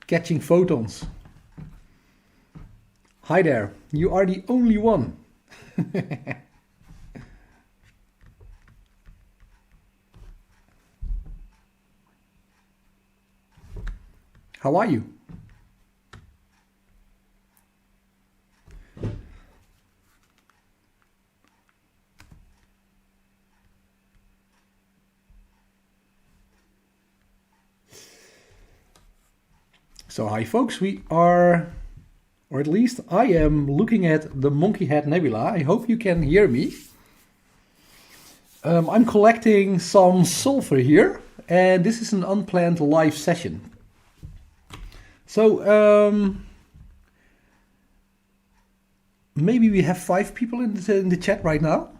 Catching photons. Hi there, you are the only one. How are you? So hi folks, we are, or at least I am, looking at the Monkey Head Nebula. I hope you can hear me. I'm collecting some sulfur here, and this is an unplanned live session. So maybe we have 5 people in the chat right now.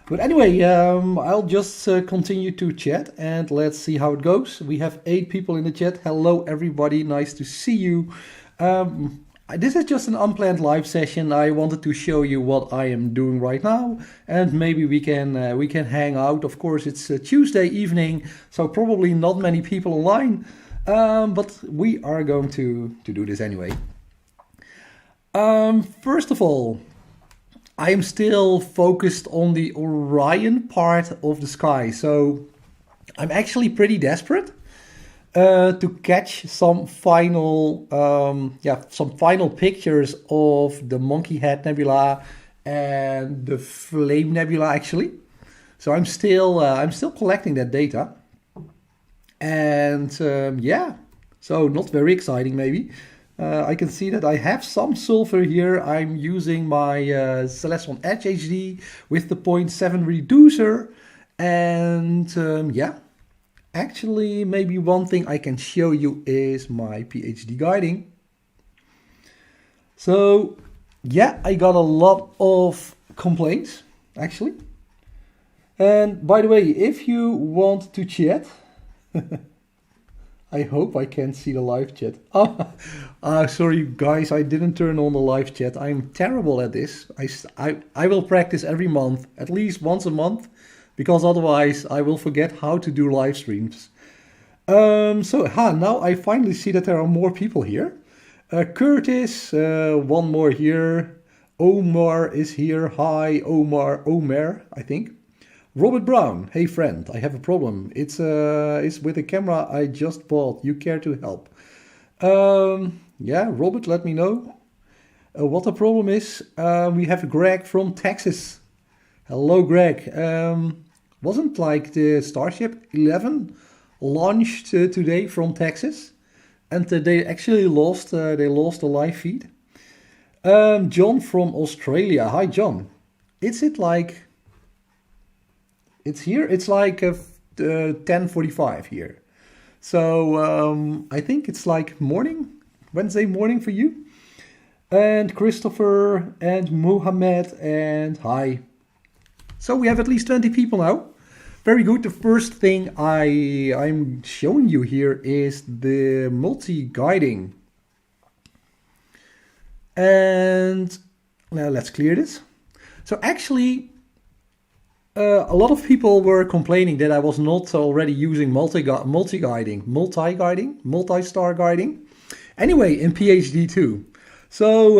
But anyway, I'll just continue to chat and let's see how it goes. We have 8 people in the chat. Hello everybody, nice to see you. This is just an unplanned live session. I wanted to show you what I am doing right now, and maybe we can hang out. Of course, it's a Tuesday evening, so probably not many people online, but we are going to do this anyway. First of all, I am still focused on the Orion part of the sky, so I'm actually pretty desperate to catch some final, pictures of the Monkey Head Nebula and the Flame Nebula actually. So I'm still collecting that data, and so not very exciting maybe. I can see that I have some sulfur here. I'm using my Celestron Edge HD with the 0.7 reducer. And actually maybe one thing I can show you is my PhD guiding. So yeah, I got a lot of complaints actually. And by the way, if you want to chat, I hope I can see the live chat. Sorry guys, I didn't turn on the live chat. I'm terrible at this. I will practice every month, at least once a month, because otherwise I will forget how to do live streams. Now I finally see that there are more people here. Curtis, one more here. Omar is here. Hi, Omer, I think. Robert Brown, hey friend, I have a problem. It's with a camera I just bought. You care to help? Yeah, Robert, let me know what the problem is. We have Greg from Texas. Hello, Greg. Wasn't like the Starship 11 launched today from Texas, and they actually lost the live feed. John from Australia. Hi, John. It's here. It's like 10:45 here. So I think it's like Wednesday morning for you. And Christopher and Muhammad and hi. So we have at least 20 people now. Very good. The first thing I'm showing you here is the multi-guiding. And now let's clear this. So actually, a lot of people were complaining that I was not already using multi-star guiding. Anyway, in PhD too. So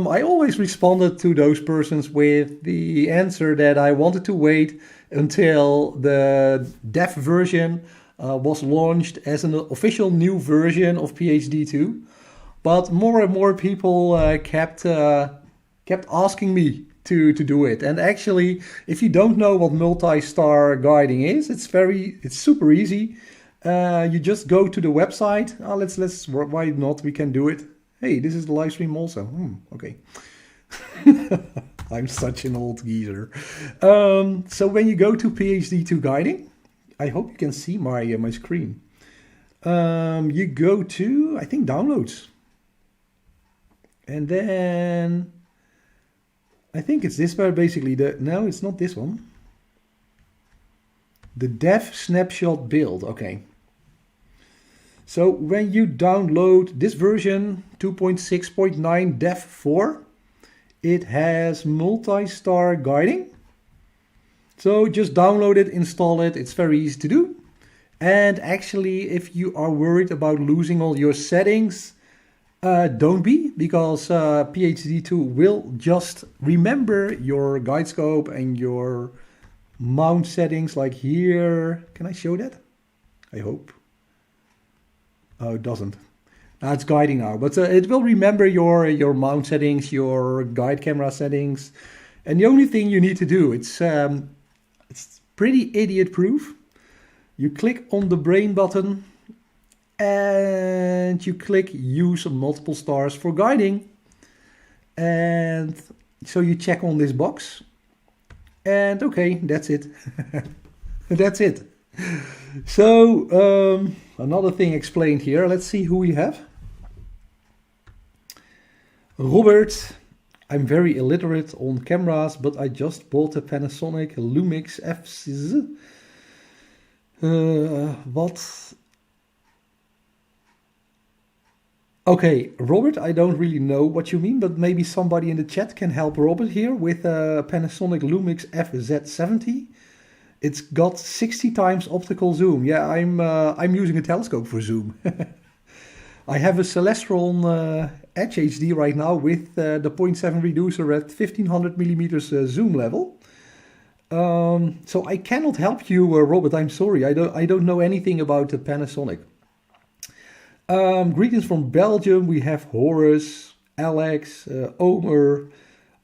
I always responded to those persons with the answer that I wanted to wait until the dev version was launched as an official new version of PhD 2. But more and more people kept asking me to do it. And actually, if you don't know what multi-star guiding is, it's super easy. You just go to the website. Why not? We can do it. Hey, this is the live stream also. Okay. I'm such an old geezer. So when you go to PhD2 guiding, I hope you can see my screen. You go to, I think, downloads. And then I think it's this one basically. No, it's not this one. The dev snapshot build. Okay. So when you download this version 2.6.9 dev 4, it has multi-star guiding. So just download it, install it. It's very easy to do. And actually, if you are worried about losing all your settings, don't be, because PhD2 will just remember your guide scope and your mount settings, like here. Can I show that? I hope. Oh, it doesn't. Now it's guiding now, but it will remember your mount settings, your guide camera settings, and the only thing you need to do, it's pretty idiot proof. You click on the brain button and you click use multiple stars for guiding, and so you check on this box, and okay, that's it. That's it. So another thing explained here. Let's see who we have. Robert, I'm very illiterate on cameras, but I just bought a Panasonic Lumix F6. What? Okay, Robert, I don't really know what you mean, but maybe somebody in the chat can help Robert here with a Panasonic Lumix FZ70. It's got 60 times optical zoom. Yeah, I'm using a telescope for zoom. I have a Celestron Edge HD right now with the 0.7 reducer at 1500 millimeters zoom level. So I cannot help you, Robert. I'm sorry. I don't know anything about the Panasonic. Greetings from Belgium. We have Horace, Alex, Omer.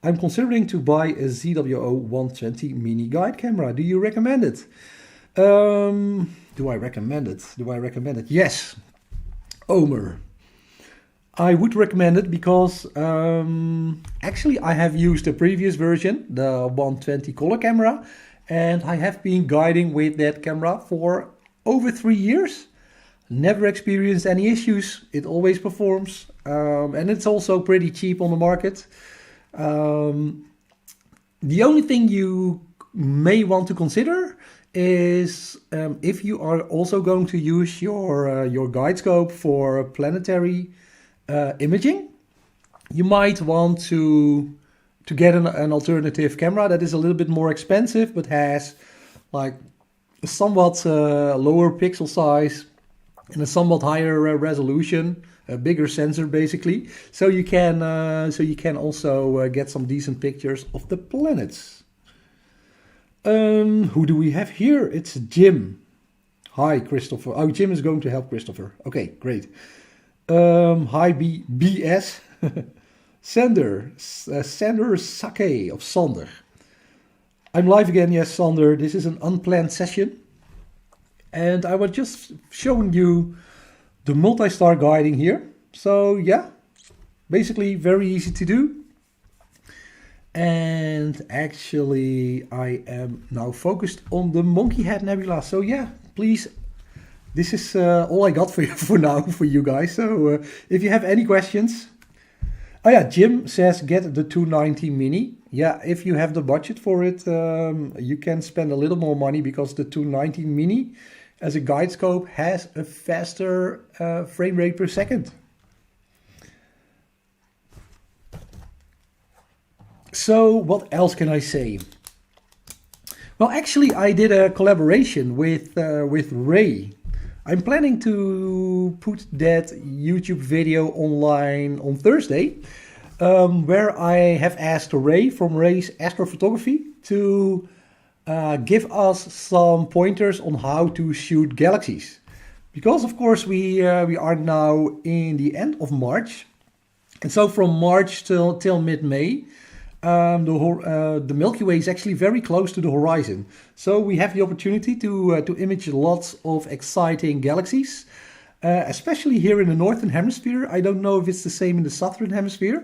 I'm considering to buy a ZWO 120 mini guide camera. Do you recommend it? Do I recommend it? Yes, Omer. I would recommend it because actually I have used the previous version, the 120 color camera, and I have been guiding with that camera for over 3 years. Never experienced any issues. It always performs, and it's also pretty cheap on the market. The only thing you may want to consider is if you are also going to use your guide scope for planetary imaging, you might want to get an alternative camera that is a little bit more expensive but has like a somewhat lower pixel size and a somewhat higher resolution, a bigger sensor basically, so you can also get some decent pictures of the planets. Who do we have here? It's Jim. Hi, Christopher. Oh, Jim is going to help Christopher. Okay, great. Hi, BS. Sander Sake of Sander. I'm live again. Yes, Sander. This is an unplanned session. And I was just showing you the multi-star guiding here. So yeah, basically very easy to do. And actually I am now focused on the Monkey Head Nebula. So yeah, please, this is all I got for you for now, for you guys. So if you have any questions. Oh yeah, Jim says get the 290 Mini. Yeah, if you have the budget for it, you can spend a little more money because the 290 Mini as a guide scope has a faster frame rate per second. So what else can I say? Well, actually I did a collaboration with Ray. I'm planning to put that YouTube video online on Thursday, where I have asked Ray from Ray's Astrophotography to give us some pointers on how to shoot galaxies. Because of course we are now in the end of March, and so from March till mid-May, the Milky Way is actually very close to the horizon. So we have the opportunity to image lots of exciting galaxies, especially here in the Northern Hemisphere. I don't know if it's the same in the Southern Hemisphere,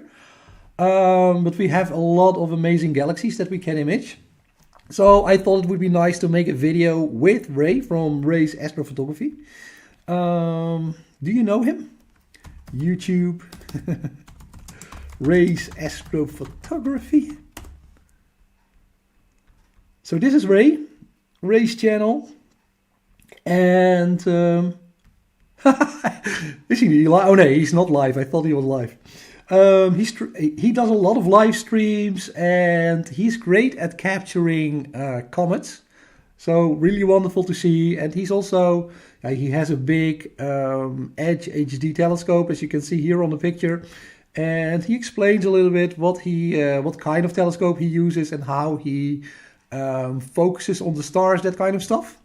but we have a lot of amazing galaxies that we can image. So I thought it would be nice to make a video with Ray from Ray's Astrophotography. Do you know him? YouTube. Ray's Astrophotography. So this is Ray's channel. And is he live? Oh no, he's not live. I thought he was live. He does a lot of live streams and he's great at capturing comets. So really wonderful to see. And he's also, he has a big Edge HD telescope, as you can see here on the picture. And he explains a little bit what kind of telescope he uses and how he focuses on the stars, that kind of stuff.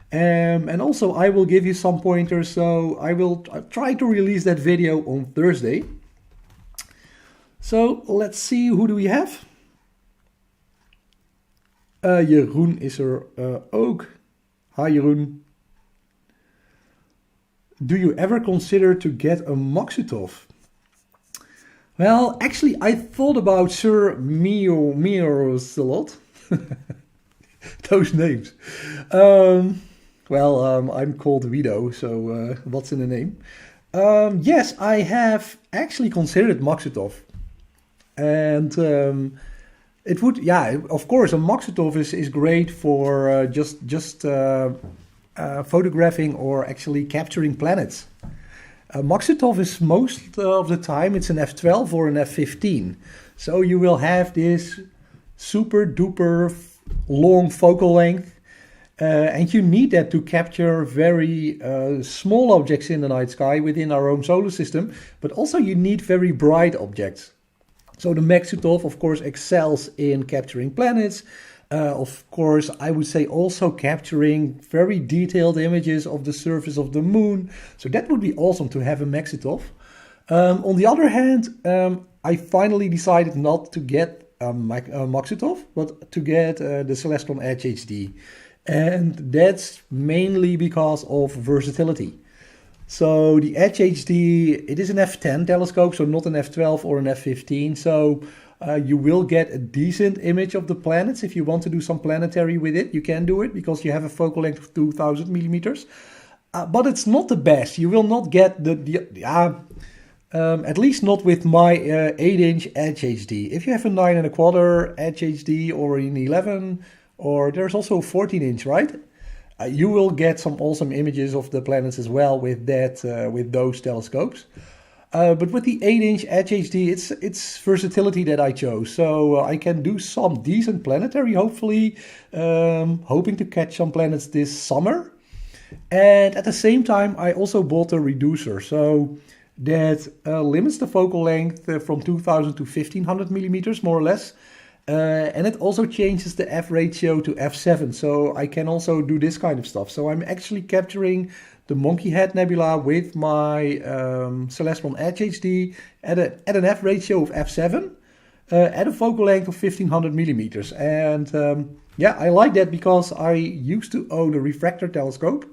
And also I will give you some pointers, so I will try to release that video on Thursday. So let's see, who do we have? Jeroen is er ook. Hi Jeroen. Do you ever consider to get a Maksutov? Well, actually I thought about Sir Miros a lot. Those names. I'm called Wido, so what's in the name? Yes, I have actually considered Maksutov. And it would, of course, a Maksutov is great for just photographing or actually capturing planets. Maksutov is most of the time, it's an f12 or an f15. So you will have this super duper long focal length. And you need that to capture very small objects in the night sky within our own solar system. But also you need very bright objects. So the Maksutov, of course, excels in capturing planets. Of course, I would say also capturing very detailed images of the surface of the moon. So that would be awesome to have a Maksutov. On the other hand, I finally decided not to get a Maksutov, but to get the Celestron Edge HD. And that's mainly because of versatility. So the Edge HD, it is an f10 telescope, so not an f12 or an f15. So you will get a decent image of the planets. If you want to do some planetary with it, you can do it because you have a focal length of 2000 millimeters. But it's not the best. You will not get at least not with my 8-inch Edge HD. If you have a 9¼ Edge HD or an 11, or there's also a 14-inch, right? You will get some awesome images of the planets as well with those telescopes. But with the 8-inch Edge HD, it's versatility that I chose. So I can do some decent planetary, hopefully, hoping to catch some planets this summer. And at the same time, I also bought a reducer. So that limits the focal length from 2000 to 1500 millimeters, more or less. And it also changes the f ratio to f7, so I can also do this kind of stuff. So I'm actually capturing the Monkey Head Nebula with my Celestron Edge HD at an f ratio of f7 at a focal length of 1500 millimeters. And I like that because I used to own a refractor telescope,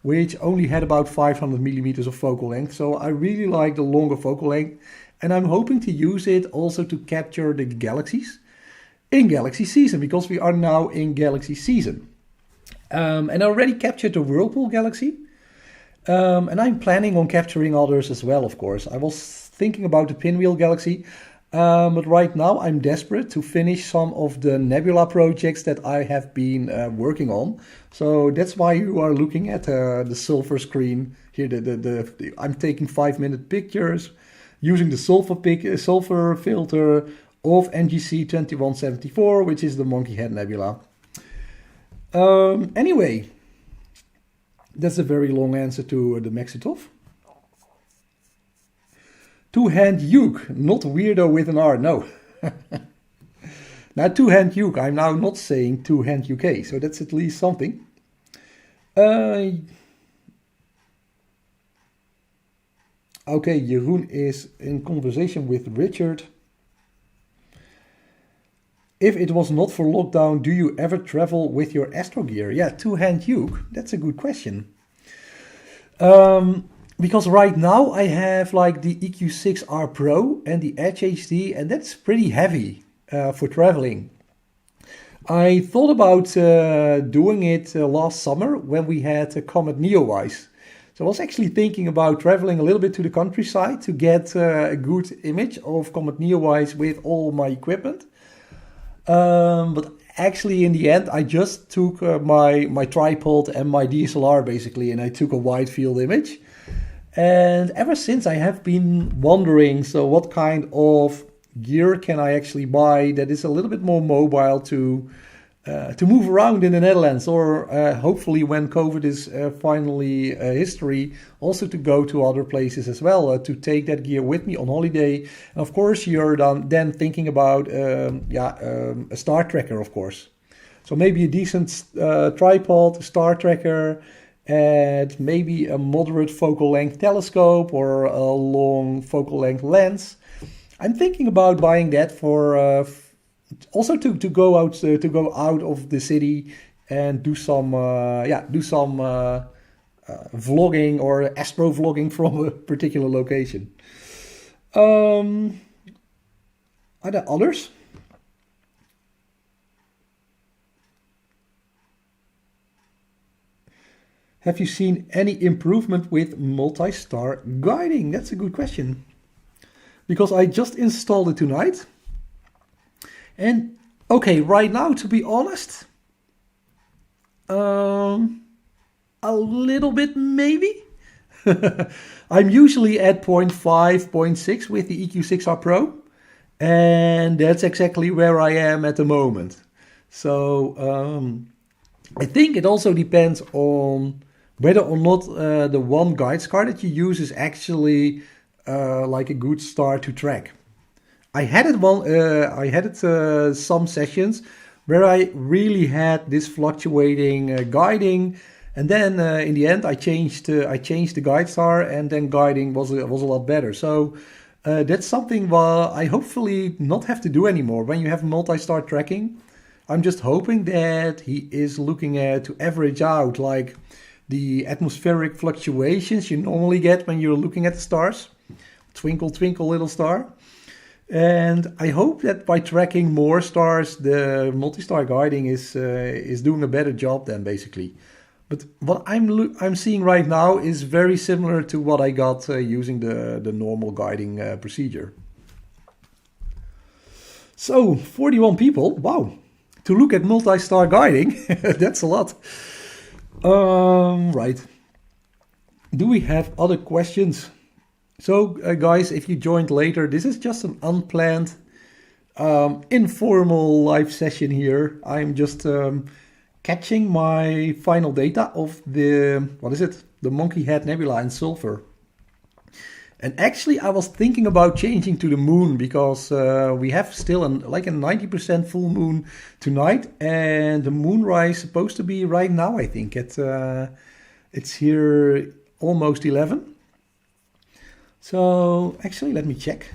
which only had about 500 millimeters of focal length. So I really like the longer focal length, and I'm hoping to use it also to capture the galaxies in galaxy season, because we are now in galaxy season. And I already captured the Whirlpool galaxy. And I'm planning on capturing others as well, of course. I was thinking about the Pinwheel galaxy. But right now I'm desperate to finish some of the nebula projects that I have been working on. So that's why you are looking at the silver screen here. I'm taking 5-minute pictures using the sulfur filter of NGC 2174, which is the Monkey Head Nebula. Anyway, that's a very long answer to the Maksutov. Two-hand uke, not weirdo with an R, no. Now, two-hand uke, I'm now not saying two-hand UK, so that's at least something. Okay, Jeroen is in conversation with Richard. If it was not for lockdown, do you ever travel with your astro gear? Yeah, two-hand uke, that's a good question. Because right now I have like the EQ6R Pro and the Edge HD, and that's pretty heavy for traveling. I thought about doing it last summer when we had Comet Neowise. So I was actually thinking about traveling a little bit to the countryside to get a good image of Comet Neowise with all my equipment. But actually in the end I just took my tripod and my DSLR basically, and I took a wide field image. And ever since I have been wondering, so what kind of gear can I actually buy that is a little bit more mobile to to move around in the Netherlands, or hopefully when COVID is finally history, also to go to other places as well, to take that gear with me on holiday. And of course, you're then thinking about a star tracker, of course. So maybe a decent tripod, a star tracker, and maybe a moderate focal length telescope or a long focal length lens. I'm thinking about buying that for also to go out of the city and do some vlogging or astro vlogging from a particular location. Are there others? Have you seen any improvement with multi-star guiding? That's a good question, because I just installed it tonight. And okay, right now, to be honest, a little bit maybe. I'm usually at 0.5, 0.6 with the EQ6R Pro, and that's exactly where I am at the moment. So I think it also depends on whether or not the one guide star that you use is actually like a good star to track. I had it some sessions where I really had this fluctuating guiding, and then in the end I changed the guide star, and then guiding was a lot better. So that's something I hopefully not have to do anymore when you have multi-star tracking. I'm just hoping that he is looking at to average out like the atmospheric fluctuations you normally get when you're looking at the stars. Twinkle, twinkle, little star. And I hope that by tracking more stars, the multi-star guiding is doing a better job then, basically. But what I'm seeing right now is very similar to what I got using the normal guiding procedure. So 41 people, wow, to look at multi-star guiding, that's a lot. Right. Do we have other questions? So guys, if you joined later, this is just an unplanned, informal live session here. I'm just catching my final data of the Monkey Head Nebula in Sulfur. And actually, I was thinking about changing to the moon, because we have still like a 90% full moon tonight, and the moonrise is supposed to be right now. I think it's here almost 11. So actually, let me check.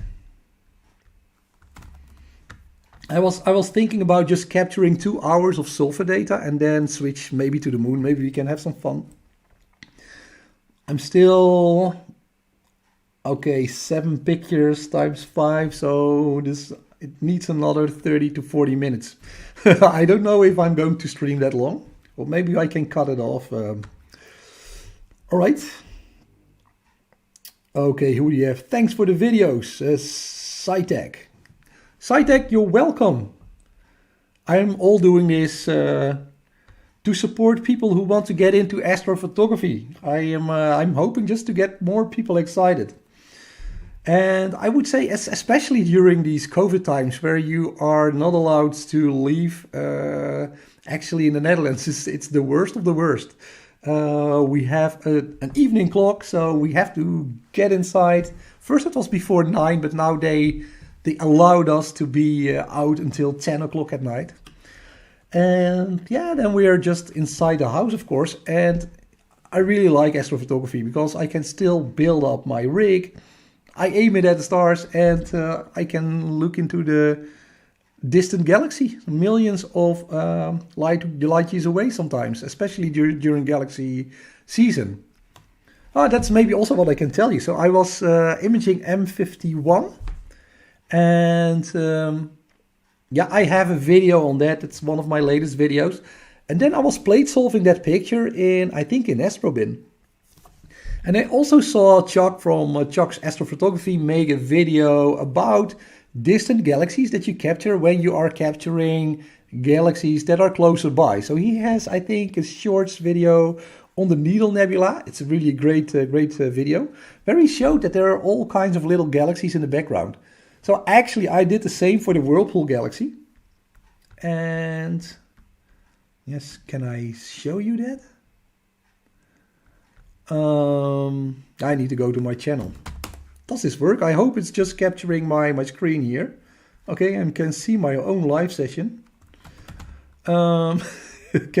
I was thinking about just capturing 2 hours of sulfur data and then switch maybe to the moon. Maybe we can have some fun. I'm still okay. 7 pictures times 5, so it needs another 30 to 40 minutes. I don't know if I'm going to stream that long, or maybe I can cut it off. All right. Okay, who do you have? Thanks for the videos, Cytec. Cytec, you're welcome. I'm all doing this to support people who want to get into astrophotography. I'm hoping just to get more people excited. And I would say, especially during these COVID times where you are not allowed to leave, actually in the Netherlands, it's the worst of the worst. We have an evening clock, so we have to get inside. First it was before 9, but now they allowed us to be out until 10 o'clock at night. And yeah, then we are just inside the house, of course. And I really like astrophotography because I can still build up my rig. I aim it at the stars, and I can look into the distant galaxy, millions of light years away sometimes, especially during galaxy season. That's maybe also what I can tell you. So I was imaging M51, and yeah, I have a video on that. It's one of my latest videos. And then I was plate solving that picture I think in Astrobin. And I also saw Chuck from Chuck's Astrophotography make a video about distant galaxies that you capture when you are capturing galaxies that are closer by. So he has, I think, a shorts video on the Needle Nebula. It's a really great video, where he showed that there are all kinds of little galaxies in the background. So actually, I did the same for the Whirlpool Galaxy. And Yes, can I show you that? I need to go to my channel. Does this work? I hope it's just capturing my screen here. Okay, and can see my own live session. Can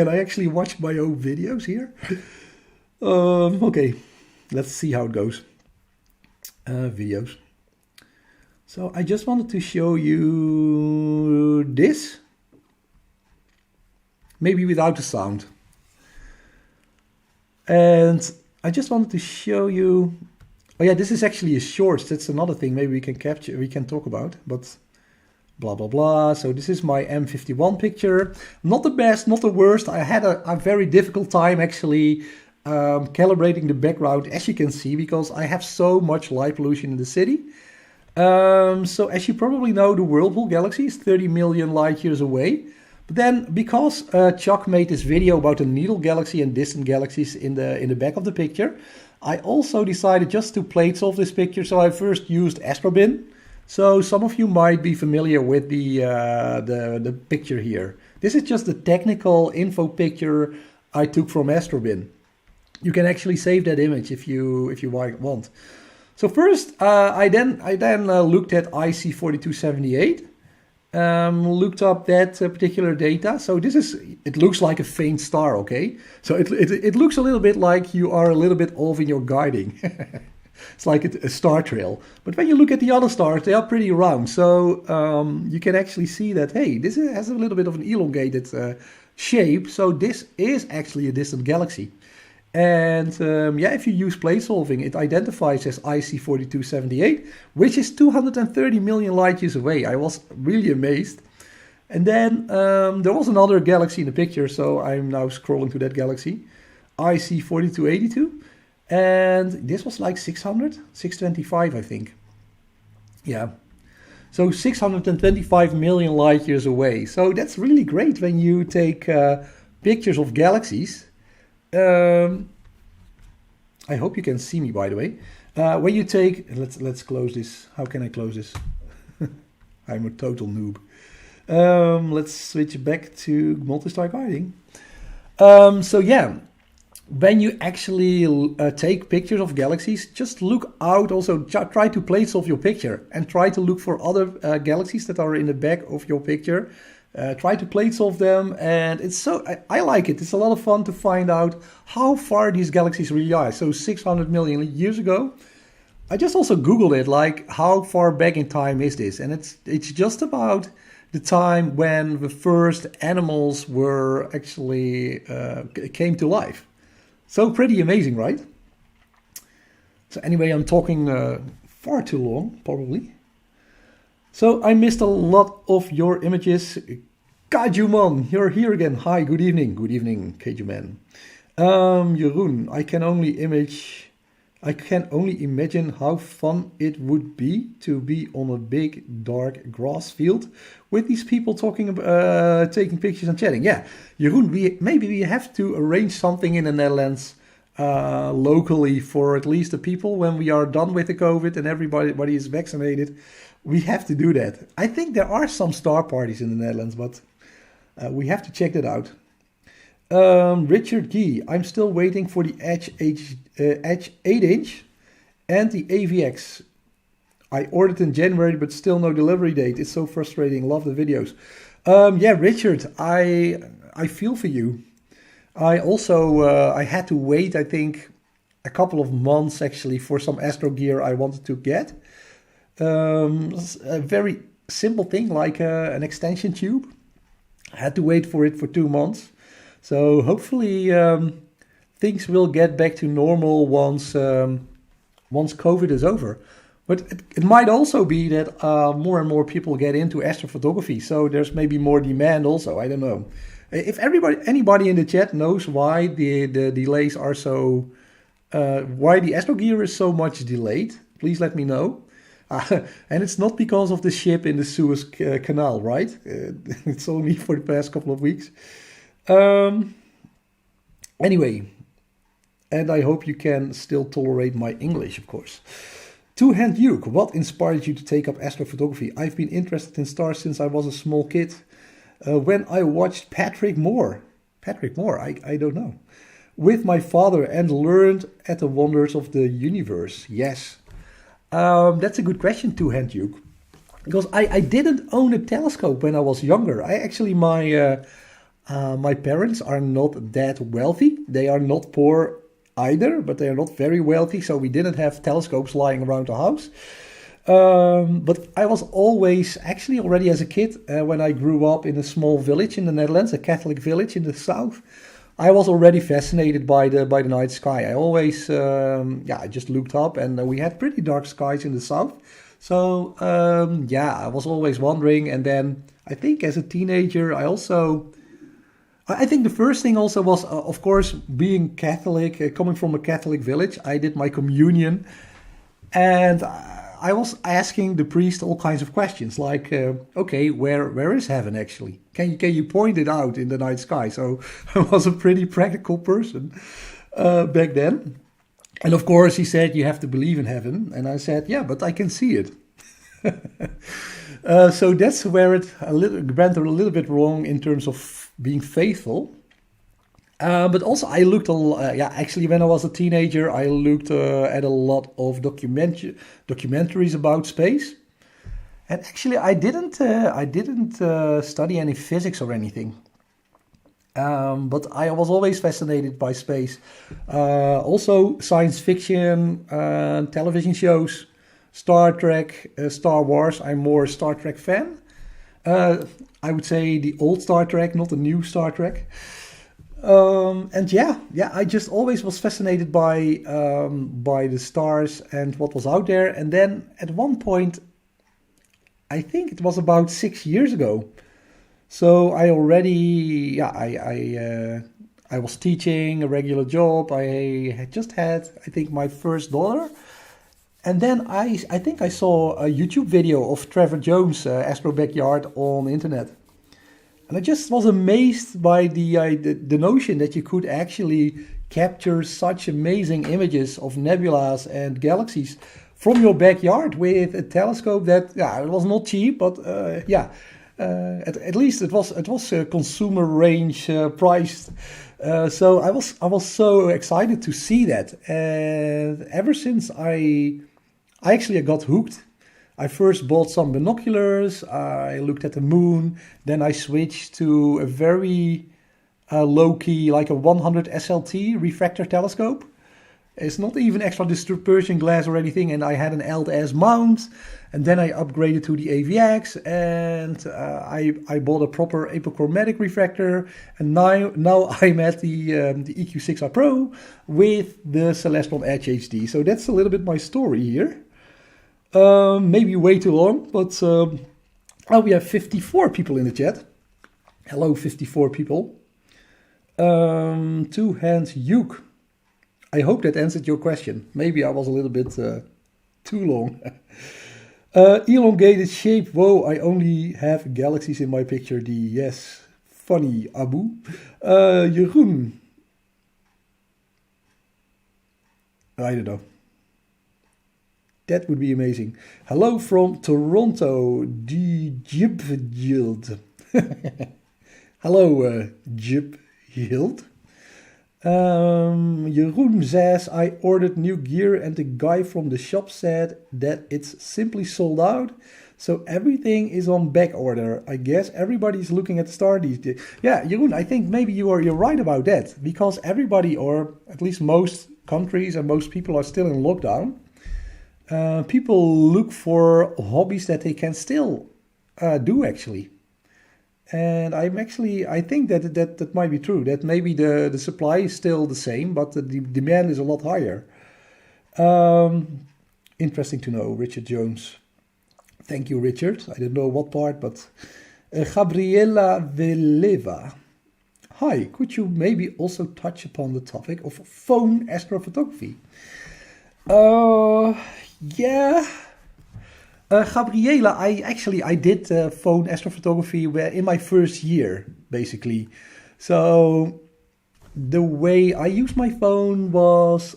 I actually watch my own videos here? Okay, let's see how it goes. Videos. So I just wanted to show you this. Maybe without the sound. And I just wanted to show you. Oh yeah, this is actually a short. That's another thing maybe we can talk about, but blah blah blah. So this is my M51 picture. Not the best, not the worst. I had a very difficult time actually calibrating the background, as you can see, because I have so much light pollution in the city. So as you probably know, the Whirlpool galaxy is 30 million light years away. But then, because Chuck made this video about the needle galaxy and distant galaxies in the back of the picture, I also decided just to plate solve this picture. So I first used Astrobin. So some of you might be familiar with the picture here. This is just the technical info picture I took from Astrobin. You can actually save that image if you want. So first, I then looked at IC4278. Looked up that particular data. So it looks like a faint star, okay? So it looks a little bit like you are a little bit off in your guiding. It's like a star trail. But when you look at the other stars, they are pretty round. So you can actually see that, hey, this has a little bit of an elongated shape. So this is actually a distant galaxy. And yeah, if you use plate solving, it identifies as IC4278, which is 230 million light years away. I was really amazed. And then there was another galaxy in the picture, so I'm now scrolling to that galaxy, IC4282. And this was like 625, I think. Yeah. So 625 million light years away. So that's really great when you take pictures of galaxies. I hope you can see me, by the way. When you take, let's close this. How can I close this? I'm a total noob. Let's switch back to multi-star guiding. So yeah, when you actually take pictures of galaxies, just look out. Also, try to plate solve your picture and try to look for other galaxies that are in the back of your picture. Try to plate solve them, and I like it. It's a lot of fun to find out how far these galaxies really are. So 600 million years ago. I just also Googled it, like how far back in time is this? And it's just about the time when the first animals were actually came to life. So pretty amazing, right? So anyway, I'm talking far too long, probably. So I missed a lot of your images. Kajuman, you're here again. Hi, good evening. Good evening, Kajuman. Jeroen, I can only imagine how fun it would be to be on a big dark grass field with these people talking about taking pictures and chatting. Yeah, Jeroen, maybe we have to arrange something in the Netherlands locally for at least the people when we are done with the COVID and everybody is vaccinated. We have to do that. I think there are some star parties in the Netherlands, but we have to check that out. Richard Gee, I'm still waiting for the Edge 8-inch and the AVX. I ordered in January, but still no delivery date. It's so frustrating. Love the videos. Yeah, Richard, I feel for you. I also I had to wait, I think, a couple of months actually for some astro gear I wanted to get. A very simple thing like an extension tube. I had to wait for it for 2 months. So hopefully things will get back to normal once COVID is over. But it might also be that more and more people get into astrophotography. So there's maybe more demand also. I don't know. If anybody in the chat knows why the delays are so, why the astro gear is so much delayed, please let me know. And it's not because of the ship in the Suez Canal, right? It's only for the past couple of weeks. Anyway, and I hope you can still tolerate my English, of course. Two-Hand Duke, what inspired you to take up astrophotography? I've been interested in stars since I was a small kid. When I watched Patrick Moore. Patrick Moore, I don't know. With my father and learned at the wonders of the universe. Yes. That's a good question too, Henduk. Because I didn't own a telescope when I was younger. My parents are not that wealthy. They are not poor either, but they are not very wealthy. So we didn't have telescopes lying around the house. But I was always, actually already as a kid, when I grew up in a small village in the Netherlands, a Catholic village in the south, I was already fascinated by the night sky. I always, I just looked up, and we had pretty dark skies in the south. So, I was always wondering. And then I think as a teenager, I think the first thing also was, of course, being Catholic, coming from a Catholic village. I did my communion, and I was asking the priest all kinds of questions, like, okay, where is heaven actually? Can you point it out in the night sky? So I was a pretty practical person back then. And of course, he said, you have to believe in heaven. And I said, yeah, but I can see it. So that's where it went a little bit wrong in terms of being faithful. But also I looked, actually when I was a teenager, I looked at a lot of documentaries about space. And actually I didn't study any physics or anything. But I was always fascinated by space. Also science fiction, television shows, Star Trek, Star Wars. I'm more a Star Trek fan. I would say the old Star Trek, not the new Star Trek. I just always was fascinated by the stars and what was out there. And then at one point, I think it was about 6 years ago. So I already, I was teaching a regular job. I had just had, I think, my first daughter. And then I think I saw a YouTube video of Trevor Jones' Astro Backyard on the internet. And I just was amazed by the notion that you could actually capture such amazing images of nebulas and galaxies from your backyard with a telescope that, it was not cheap, but at least it was consumer range priced. So I was so excited to see that, and ever since I got hooked. I first bought some binoculars, I looked at the moon, then I switched to a very low-key, like a 100 SLT refractor telescope. It's not even extra dispersion glass or anything, and I had an LTS mount, and then I upgraded to the AVX, and I bought a proper apochromatic refractor, and now I'm at the EQ6i Pro with the Celestron Edge HD. So that's a little bit my story here. Maybe way too long, but we have 54 people in the chat. Hello, 54 people. Two hands, Yuke. I hope that answered your question. Maybe I was a little bit too long. Elongated shape. Whoa, I only have galaxies in my picture. Yes, funny, Abu. Jeroen. I don't know. That would be amazing. Hello from Toronto, the Jib Yield. Hello, Jib Yield. Jeroen says, I ordered new gear and the guy from the shop said that it's simply sold out. So everything is on back order. I guess everybody's looking at the star these days. Yeah, Jeroen, I think maybe you're right about that. Because everybody, or at least most countries and most people are still in lockdown. People look for hobbies that they can still do actually. And I think that might be true. That maybe the supply is still the same, but the demand is a lot higher. Interesting to know, Richard Jones. Thank you, Richard. I don't know what part, but Gabriela Veleva. Hi, could you maybe also touch upon the topic of phone astrophotography? Yeah. Gabriela, I did phone astrophotography in my first year, basically. So the way I used my phone was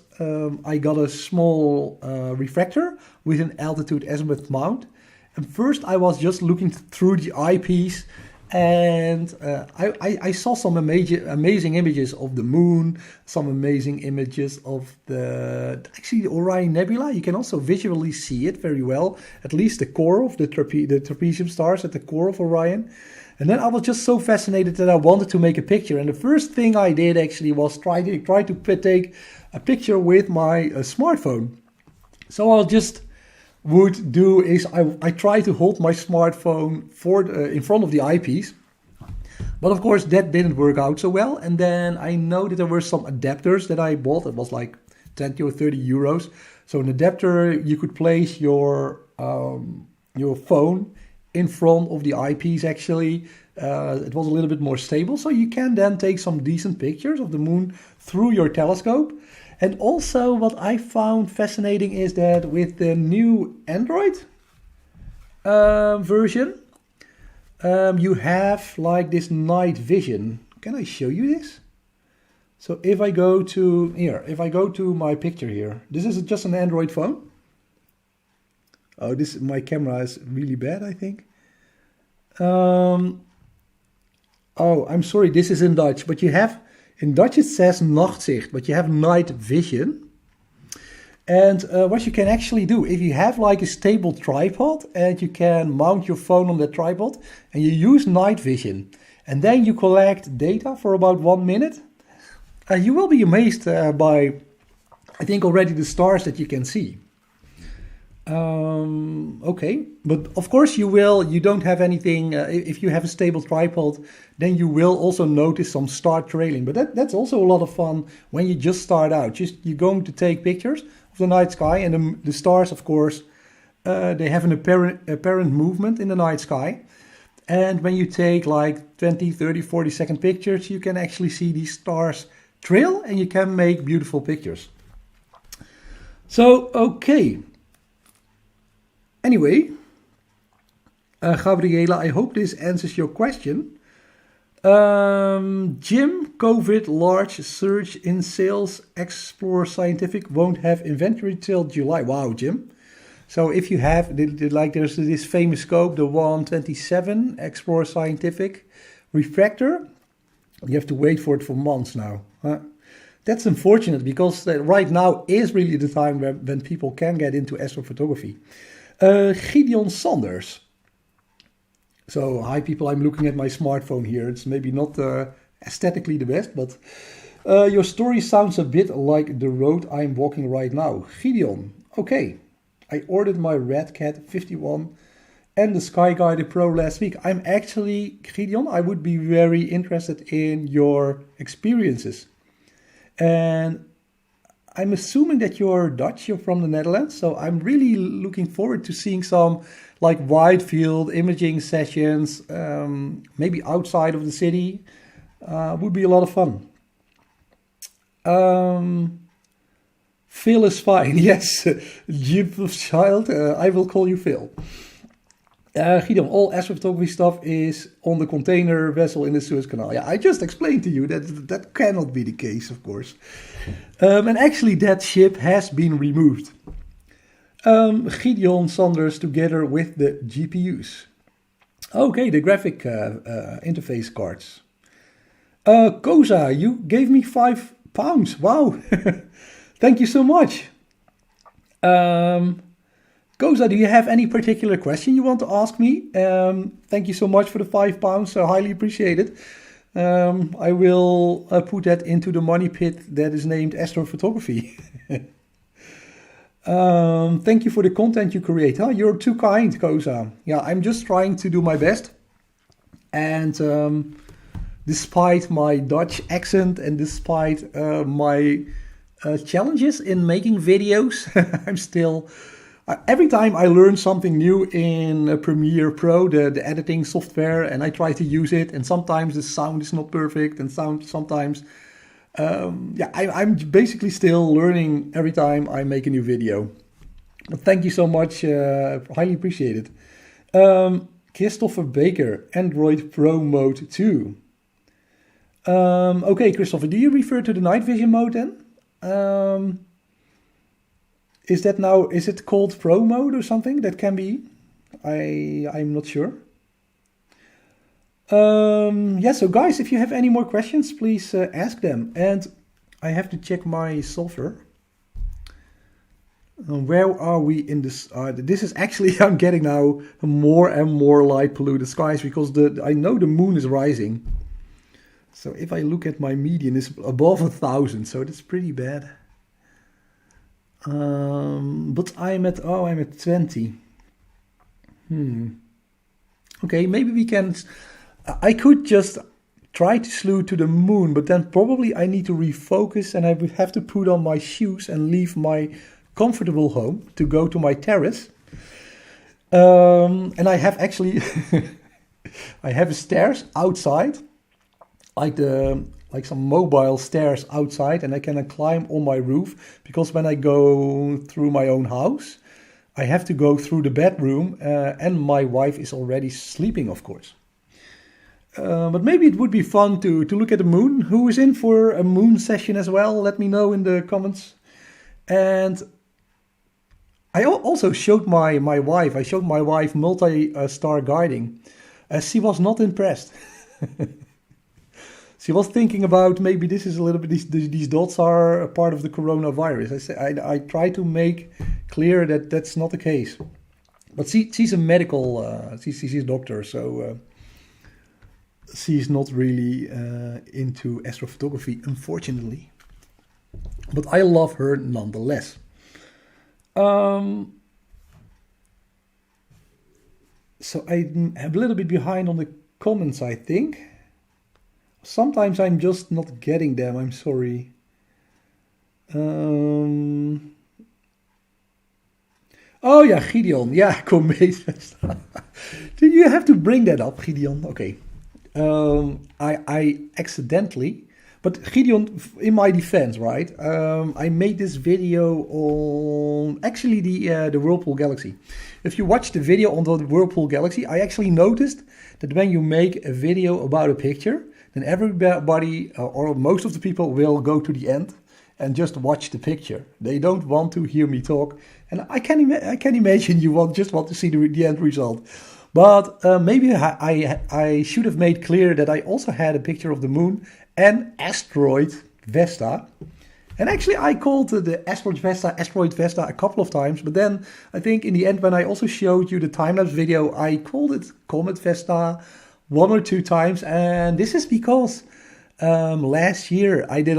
I got a small refractor with an altitude azimuth mount. And first I was just looking through the eyepiece And I saw some amazing images of the moon, some amazing images of the Orion Nebula. You can also visually see it very well, at least the core of the trapezium stars at the core of Orion. And then I was just so fascinated that I wanted to make a picture. And the first thing I did actually was try to take a picture with my smartphone. So I'll just would do is I try to hold my smartphone in front of the eyepiece, but of course that didn't work out so well. And then I know that there were some adapters that I bought. It was like 20 or 30 euros. So an adapter, you could place your phone in front of the eyepiece. Actually, it was a little bit more stable, so you can then take some decent pictures of the moon through your telescope. And also what I found fascinating is that with the new Android version, you have like this night vision. Can I show you this? So if I go to my picture here, this is just an Android phone. Oh, my camera is really bad, I think. Oh, I'm sorry, this is in Dutch, but you have, in Dutch it says Nachtsicht, but you have night vision. And what you can actually do, if you have like a stable tripod and you can mount your phone on that tripod and you use night vision and then you collect data for about 1 minute, you will be amazed by, I think, already the stars that you can see. Okay, but of course you don't have anything, if you have a stable tripod, then you will also notice some star trailing, but that's also a lot of fun when you just start out. You're going to take pictures of the night sky, and the stars, of course, they have an apparent movement in the night sky, and when you take like 20, 30, 40 second pictures, you can actually see these stars trail and you can make beautiful pictures. So, okay. Anyway, Gabriela, I hope this answers your question. Jim, COVID, large surge in sales, Explore Scientific won't have inventory till July. Wow, Jim. So if you have, like there's this famous scope, the 127 Explore Scientific refractor, you have to wait for it for months now. That's unfortunate because right now is really the time when people can get into astrophotography. Gideon Sanders. So, hi people, I'm looking at my smartphone here. It's maybe not aesthetically the best, but your story sounds a bit like the road I'm walking right now. Gideon, okay. I ordered my Red Cat 51 and the Skyguider Pro last week. I'm actually, Gideon, I would be very interested in your experiences. And I'm assuming that you're Dutch, you're from the Netherlands, so I'm really looking forward to seeing some like wide field imaging sessions, maybe outside of the city. Would be a lot of fun. Phil is fine, yes. Jim's child, I will call you Phil. Guido, all astrophotography stuff is on the container vessel in the Suez Canal. Yeah, I just explained to you that cannot be the case, of course. And actually that ship has been removed. Gideon Sanders together with the GPUs. Okay, the graphic interface cards. Koza, you gave me £5. Wow. Thank you so much. Koza, do you have any particular question you want to ask me? Thank you so much for the £5. I highly appreciate it. I will put that into the money pit that is named astrophotography. Thank you for the content you create. Huh? You're too kind, Koza. Yeah, I'm just trying to do my best. And despite my Dutch accent and despite my challenges in making videos, I'm still... every time I learn something new in Premiere Pro, the editing software, and I try to use it, and sometimes the sound is not perfect, and sometimes, I'm basically still learning every time I make a new video. But thank you so much, highly appreciate it. Christopher Baker, Android Pro Mode 2. Okay, Christopher, do you refer to the night vision mode then? Is it called Pro Mode or something? That can be. I'm not sure. Yeah, so guys, if you have any more questions, please ask them. And I have to check my sulfur. Where are we in this? This is actually, I'm getting now more and more light polluted skies because I know the moon is rising. So if I look at my median, it's above 1,000, so that's pretty bad. But I'm at 20. Okay, maybe we can. I could just try to slew to the moon, but then probably I need to refocus and I would have to put on my shoes and leave my comfortable home to go to my terrace. And I have actually, I have stairs outside, like some mobile stairs outside, and I can climb on my roof because when I go through my own house, I have to go through the bedroom, and my wife is already sleeping, of course. But maybe it would be fun to look at the moon. Who is in for a moon session as well? Let me know in the comments. And I also showed my wife. I showed my wife multi-star guiding. She was not impressed. She was thinking about maybe this is a little bit, these dots are a part of the coronavirus. I try to make clear that that's not the case. But she's a medical, she's a doctor, so she's not really into astrophotography, unfortunately. But I love her nonetheless. So I'm a little bit behind on the comments, I think. Sometimes I'm just not getting them, I'm sorry. Oh yeah, Gideon. Yeah, Komeet. Did you have to bring that up, Gideon? Okay. I accidentally, but Gideon, in my defense, right? I made this video on actually the Whirlpool Galaxy. If you watch the video on the Whirlpool Galaxy, I actually noticed that when you make a video about a picture, then everybody or most of the people will go to the end and just watch the picture. They don't want to hear me talk, and I can imagine you just want to see the end result. But maybe I should have made clear that I also had a picture of the moon and asteroid Vesta. And actually I called the asteroid Vesta a couple of times, but then I think in the end when I also showed you the time-lapse video, I called it Comet Vesta 1 or 2 times. And this is because last year I did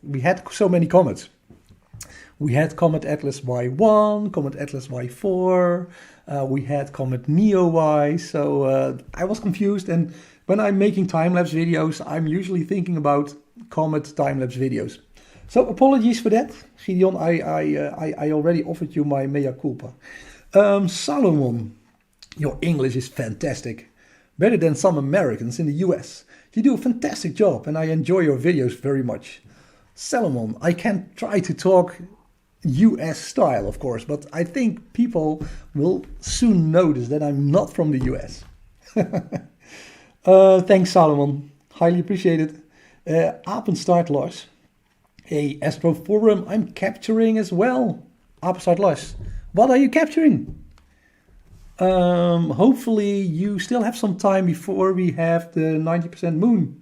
we had so many comets. We had Comet Atlas Y1, Comet Atlas Y4, we had Comet Neo Y, so I was confused, and when I'm making time-lapse videos, I'm usually thinking about Comet time-lapse videos. So apologies for that, Gideon, I already offered you my mea culpa. Solomon, your English is fantastic, better than some Americans in the US. You do a fantastic job, and I enjoy your videos very much. Solomon, I can try to talk US style, of course, but I think people will soon notice that I'm not from the US. Thanks, Solomon. Highly appreciated. Apenstaart Lars. Hey, Astroforum, I'm capturing as well. Apenstaart Lars. What are you capturing? Hopefully you still have some time before we have the 90% moon.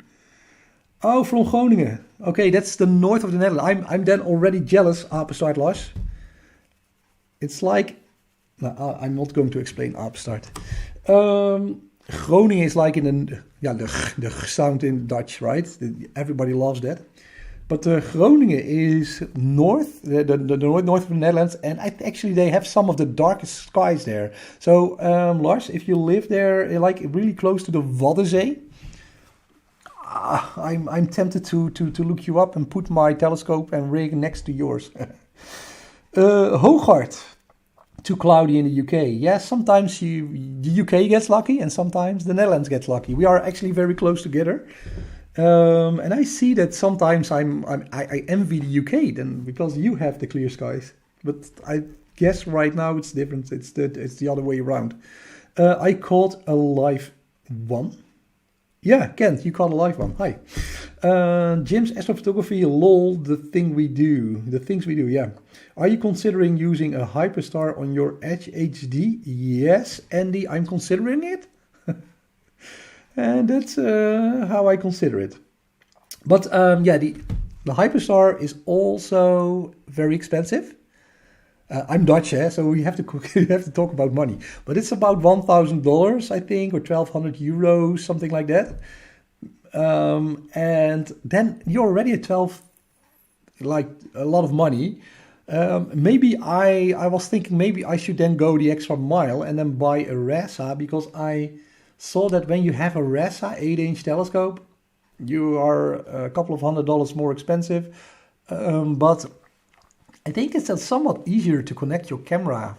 Oh, from Groningen. Okay, that's the north of the Netherlands. I'm then already jealous, Apenstaart Lars. It's like... No, I'm not going to explain Apenstaart. Groningen is like in the sound in Dutch, right? Everybody loves that. But Groningen is north, the north of the Netherlands, and actually they have some of the darkest skies there. So, Lars, if you live there, like really close to the Waddenzee, I'm tempted to look you up and put my telescope and rig next to yours. Hooghart, too cloudy in the UK. Yes, sometimes the UK gets lucky and sometimes the Netherlands gets lucky. We are actually very close together. And I see that sometimes I envy the UK then because you have the clear skies. But I guess right now it's different. It's the other way around. I caught a live one. Yeah, Kent, you caught a live one. Hi. Jim's astrophotography, lol, the things we do, yeah. Are you considering using a hyperstar on your Edge HD? Yes, Andy, I'm considering it. And that's how I consider it. But yeah, the Hyperstar is also very expensive. I'm Dutch, so we have to we have to talk about money. But it's about $1,000, I think, or 1,200 euros, something like that. And then you're already at 12, like a lot of money. Maybe I was thinking maybe I should then go the extra mile and then buy a RASA, because I saw that when you have a RASA 8-inch telescope, you are a couple of $100 more expensive. But I think it's somewhat easier to connect your camera.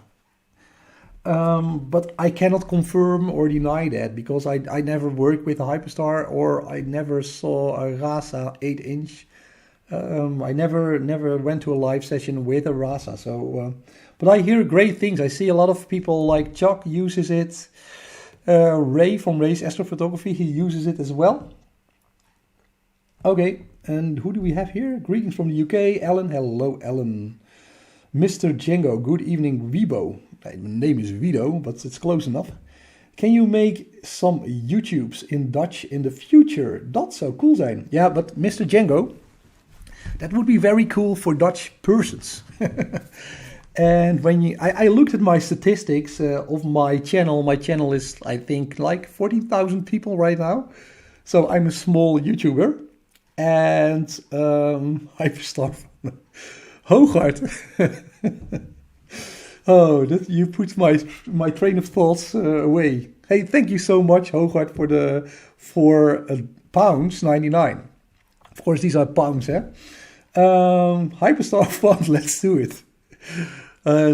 But I cannot confirm or deny that, because I never worked with a Hyperstar, or I never saw a RASA 8-inch. I never went to a live session with a RASA. So, but I hear great things. I see a lot of people like Chuck uses it. Ray from Ray's Astrophotography, he uses it as well. Okay, and who do we have here? Greetings from the UK, Alan. Hello, Alan. Mr. Django, good evening, Wibo. My name is Wido, but it's close enough. Can you make some YouTubes in Dutch in the future? Dat zou cool zijn. Yeah, but Mr. Django, that would be very cool for Dutch persons. And when I looked at my statistics of my channel is, I think, like 14,000 people right now. So I'm a small YouTuber. And Hyperstar Hooghart. Oh, that you put my train of thoughts away. Hey, thank you so much, Hooghart, for £99. Of course, these are pounds, eh? Hyperstar Fund, let's do it.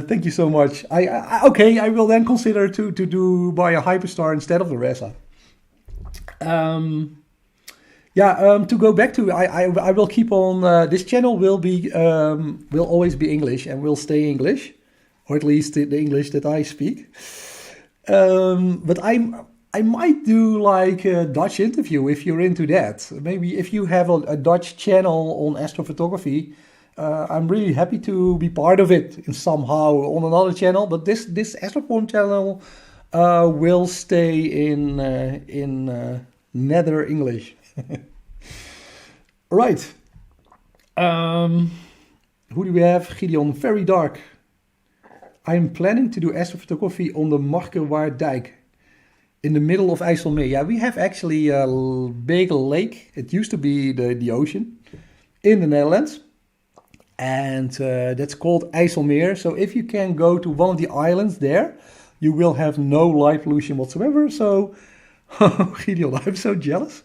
Thank you so much. Okay, I will then consider to buy a Hyperstar instead of the RASA. To go back to, I will keep on. This channel will always be English and will stay English, or at least the English that I speak. But I might do like a Dutch interview if you're into that. Maybe if you have a Dutch channel on astrophotography, I'm really happy to be part of it in somehow on another channel. But this Astoforum channel will stay in Nether English. Right. Who do we have? Gideon, very dark. I'm planning to do astrophotography on the Markerwaarddijk in the middle of IJsselmeer. Yeah, we have actually a big lake. It used to be the ocean in the Netherlands. And that's called IJsselmeer. So if you can go to one of the islands there, you will have no light pollution whatsoever. So, Gideon, I'm so jealous.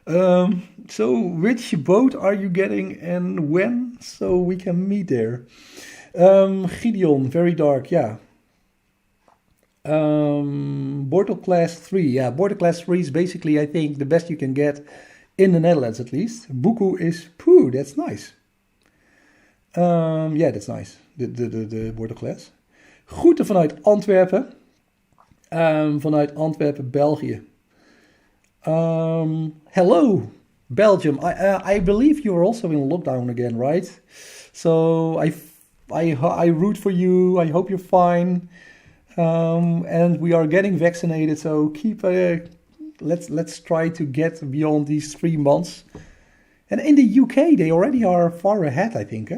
So which boat are you getting and when? So we can meet there. Gideon, very dark, yeah. Bortle Class 3, yeah. Bortle Class 3 is basically, I think, the best you can get in the Netherlands at least. Buku is, that's nice. Yeah, that's nice, the Bortle Class. Groeten vanuit Antwerpen. Vanuit Antwerpen, België. Hello, Belgium. I believe you are also in lockdown again, right? So I root for you. I hope you're fine. And we are getting vaccinated. So keep. Let's try to get beyond these 3 months. And in the UK, they already are far ahead, I think.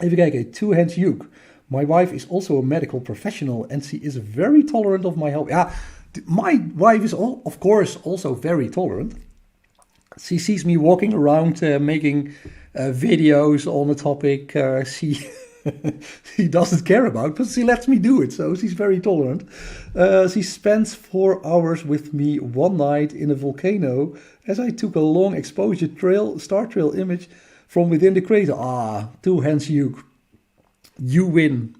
Even kijken, Two Hands Hugh. My wife is also a medical professional, and she is very tolerant of my help. Yeah. My wife is, of course, also very tolerant. She sees me walking around making videos on a topic she doesn't care about, but she lets me do it, so she's very tolerant. She spends 4 hours with me one night in a volcano as I took a long exposure star trail image from within the crater. Two hands, Hugh. You win.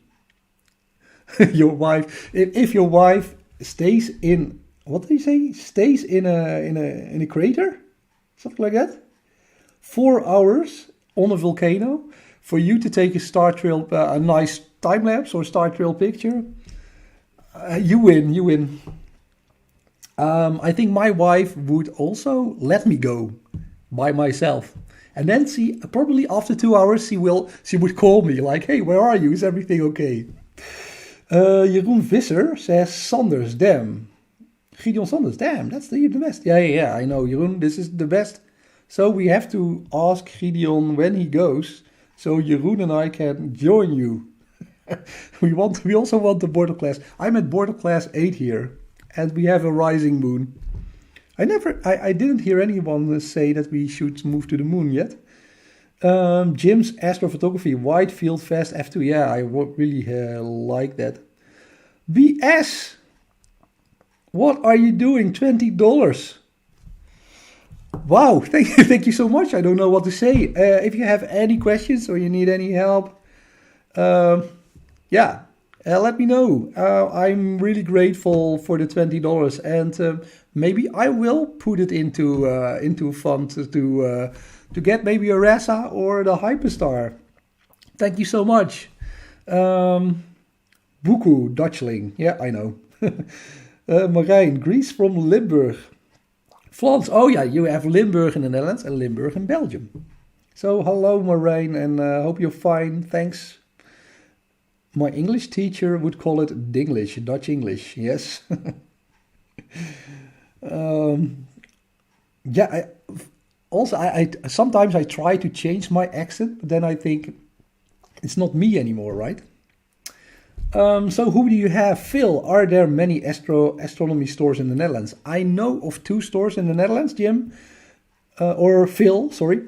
Your wife, if your wife stays in, what did he say? Stays in a crater, something like that. 4 hours on a volcano for you to take a star trail, a nice time lapse or star trail picture. You win. I think my wife would also let me go by myself, and then she probably after 2 hours she would call me like, "Hey, where are you? Is everything okay?" Jeroen Visser says Sanders Dam. Gideon Sanders, damn, that's the best. Yeah, I know, Jeroen, this is the best. So we have to ask Gideon when he goes, so Jeroen and I can join you. We also want the border class. I'm at border class 8 here, and we have a rising moon. I didn't hear anyone say that we should move to the moon yet. Jim's astrophotography, wide field, fast f2. Yeah, I really like that. BS, what are you doing? $20. Wow, thank you so much. I don't know what to say. If you have any questions or you need any help, let me know. I'm really grateful for the $20, and maybe I will put it into fund to get maybe a RASA or the Hyperstar. Thank you so much. Buku, Dutchling. Yeah, I know. Marijn, Greece from Limburg. Flans, oh yeah, you have Limburg in the Netherlands and Limburg in Belgium. So hello Marijn, and hope you're fine. Thanks. My English teacher would call it Dinglish, Dutch English. Yes. I sometimes I try to change my accent, but then I think it's not me anymore, right? So who do you have? Phil, are there many astronomy stores in the Netherlands? I know of 2 stores in the Netherlands, Jim. Or Phil, sorry.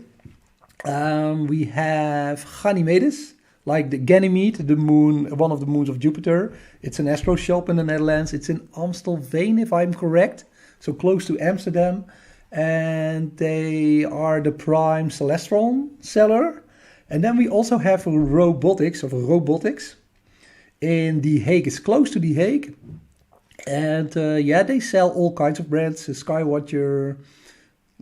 We have Ganymedes, like the Ganymede, the moon, one of the moons of Jupiter. It's an astro shop in the Netherlands. It's in Amstelveen, if I'm correct. So close to Amsterdam. And they are the prime celestron seller. And then we also have robotics. In The Hague. It's close to The Hague. And they sell all kinds of brands. Skywatcher.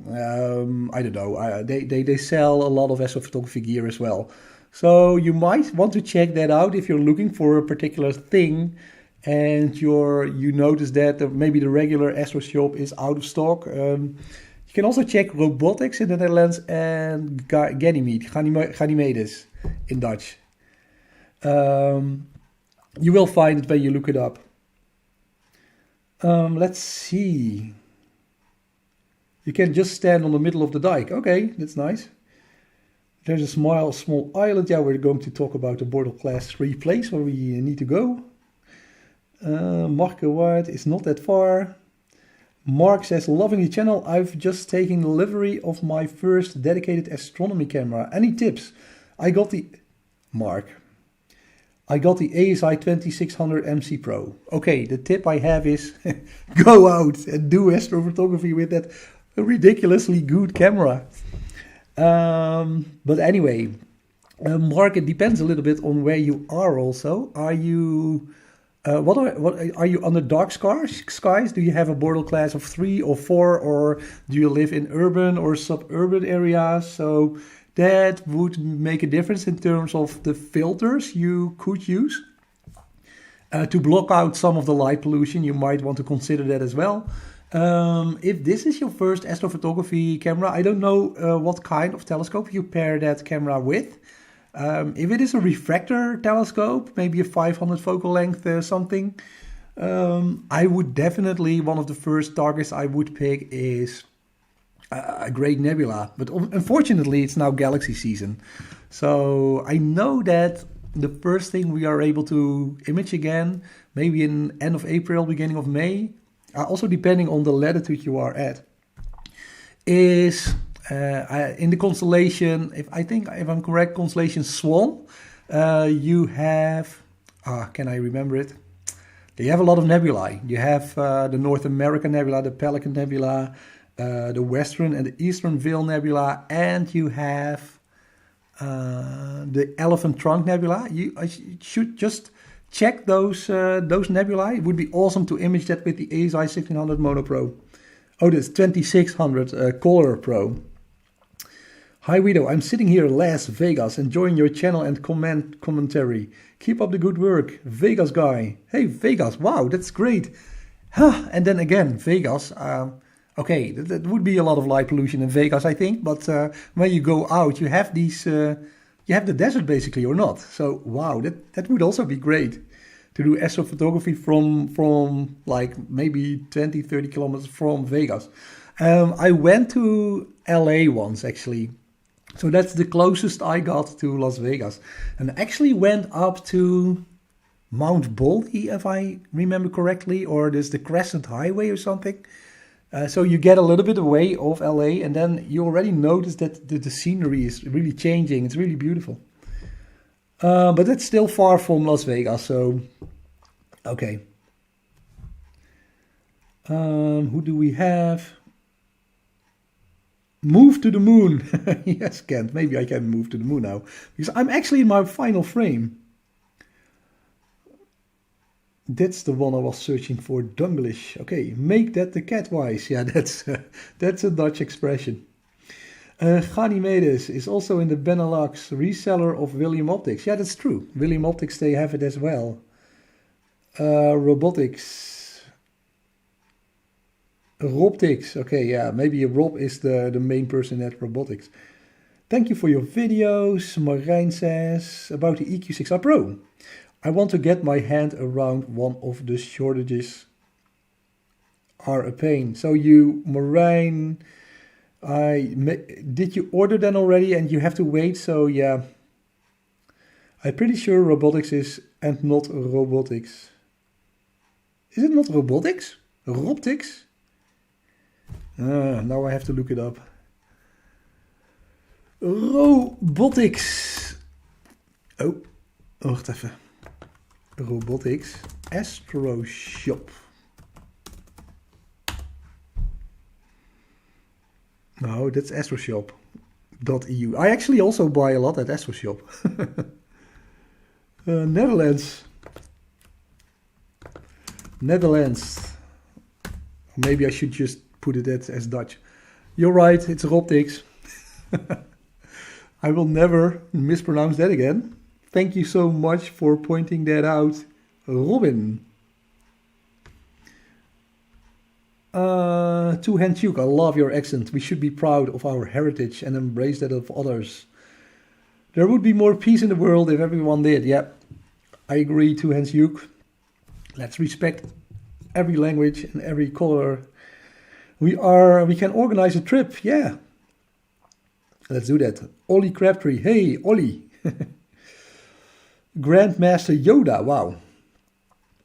I don't know. They sell a lot of astrophotography gear as well. So you might want to check that out if you're looking for a particular thing and you notice that maybe the regular astro shop is out of stock. You can also check robotics in the Netherlands and Ganymedes in Dutch. You will find it when you look it up. Let's see. You can just stand on the middle of the dike. Okay, that's nice. There's a small island. Yeah, we're going to talk about the border class 3 place where we need to go. Markeward is not that far. Mark says, loving the channel. I've just taken delivery of my first dedicated astronomy camera. Any tips? I got the ASI 2600 MC Pro. Okay, the tip I have is go out and do astrophotography with that ridiculously good camera. But anyway, Mark, it depends a little bit on where you are also. Are you are you under dark skies? Do you have a border class of 3 or 4, or do you live in urban or suburban areas? So that would make a difference in terms of the filters you could use. To block out some of the light pollution, you might want to consider that as well. If this is your first astrophotography camera, I don't know what kind of telescope you pair that camera with. If it is a refractor telescope, maybe a 500 focal length something, I would definitely, one of the first targets I would pick is a great nebula. But unfortunately, it's now galaxy season. So I know that the first thing we are able to image again, maybe in end of April, beginning of May, also depending on the latitude you are at, is in the constellation, if I'm correct, constellation Swan. You have, can I remember it? You have a lot of nebulae. You have the North American Nebula, the Pelican Nebula, the Western and the Eastern Veil Nebula, and you have the Elephant Trunk Nebula. I should just check those nebulae. It would be awesome to image that with the ASI 1600 Mono Pro. Oh, this 2600 Color Pro. Hi Wido, I'm sitting here in Las Vegas, enjoying your channel and commentary. Keep up the good work, Vegas guy. Hey Vegas, wow, that's great. And then again, Vegas. Okay, that would be a lot of light pollution in Vegas, I think. But when you go out, you have these, you have the desert basically, or not. So wow, that would also be great. to do astrophotography from like maybe 20, 30 kilometers from Vegas. I went to LA once actually. So that's the closest I got to Las Vegas. And actually went up to Mount Baldy, if I remember correctly, or there's the Crescent Highway or something. So you get a little bit away of LA, and then you already notice that the scenery is really changing. It's really beautiful. But it's still far from Las Vegas, so okay. Who do we have? Move to the moon. Yes, Kent, maybe I can move to the moon now. Because I'm actually in my final frame. That's the one I was searching for, Dunglish. Okay, make that the catwise. Yeah, that's a Dutch expression. Ganymedes is also in the Benelux, reseller of William Optics. Yeah, that's true. William Optics, they have it as well. Robotics. Robtics. Okay, yeah, maybe Rob is the main person at Robotics. Thank you for your videos. Marijn says about the EQ6R Pro. I want to get my hand around one of the shortages are a pain. So you, Marijn, did you order them already and you have to wait? So yeah, I'm pretty sure Robotics is and not Robotics. Is it not Robotics? Robtics? Now I have to look it up. Robotics. Oh, wacht even. Robotics Astro Shop. No, that's astroshop.eu. I actually also buy a lot at Astroshop. Netherlands. Maybe I should just put it as Dutch. You're right, it's Robtics. I will never mispronounce that again. Thank you so much for pointing that out, Robin. To Hanchuk, I love your accent. We should be proud of our heritage and embrace that of others. There would be more peace in the world if everyone did. Yeah, I agree, to Hanchuk. Let's respect every language and every color. We can organize a trip. Yeah, let's do that. Ollie Crabtree. Hey, Ollie. Grandmaster Yoda. Wow.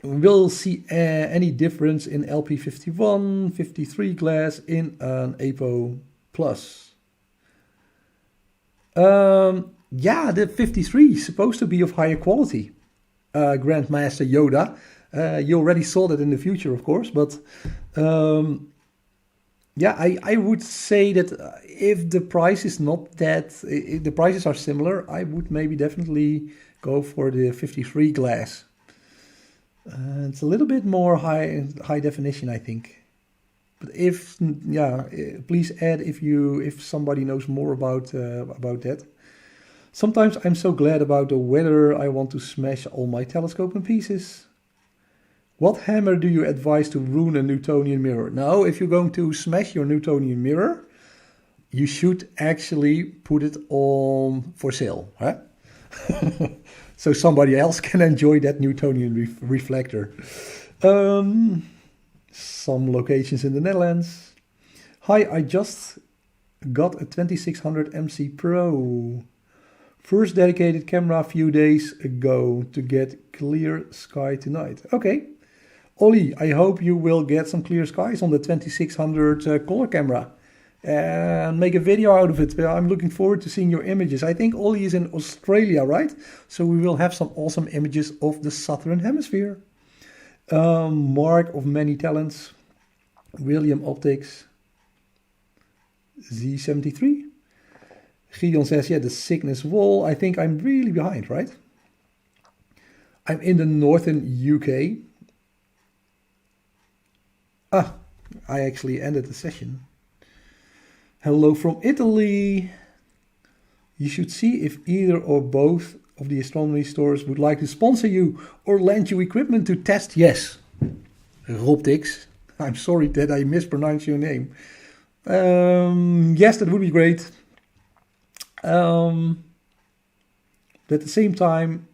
We'll see any difference in LP51, 53 glass in an APO Plus. Yeah, the 53 is supposed to be of higher quality. Grandmaster Yoda. You already saw that in the future, of course, but yeah, I would say that if the price is not that, if the prices are similar, I would maybe definitely go for the 53 glass. It's a little bit more high definition, I think. But if, yeah, please add if somebody knows more about that. Sometimes I'm so glad about the weather, I want to smash all my telescope in pieces. What hammer do you advise to ruin a Newtonian mirror? Now, if you're going to smash your Newtonian mirror, you should actually put it on for sale, huh? So somebody else can enjoy that Newtonian reflector. Some locations in the Netherlands. Hi, I just got a 2600 MC Pro. First dedicated camera a few days ago to get clear sky tonight. Okay. Ollie, I hope you will get some clear skies on the 2600 color camera and make a video out of it. I'm looking forward to seeing your images. I think Ollie is in Australia, right? So we will have some awesome images of the Southern Hemisphere. Mark of many talents. William Optics. Z73. Gideon says, yeah, the Cygnus wall. I think I'm really behind, right? I'm in the northern UK. I actually ended the session. Hello from Italy. You should see if either or both of the astronomy stores would like to sponsor you or lend you equipment to test. Yes, Robtics. I'm sorry that I mispronounced your name. Yes, that would be great. But at the same time,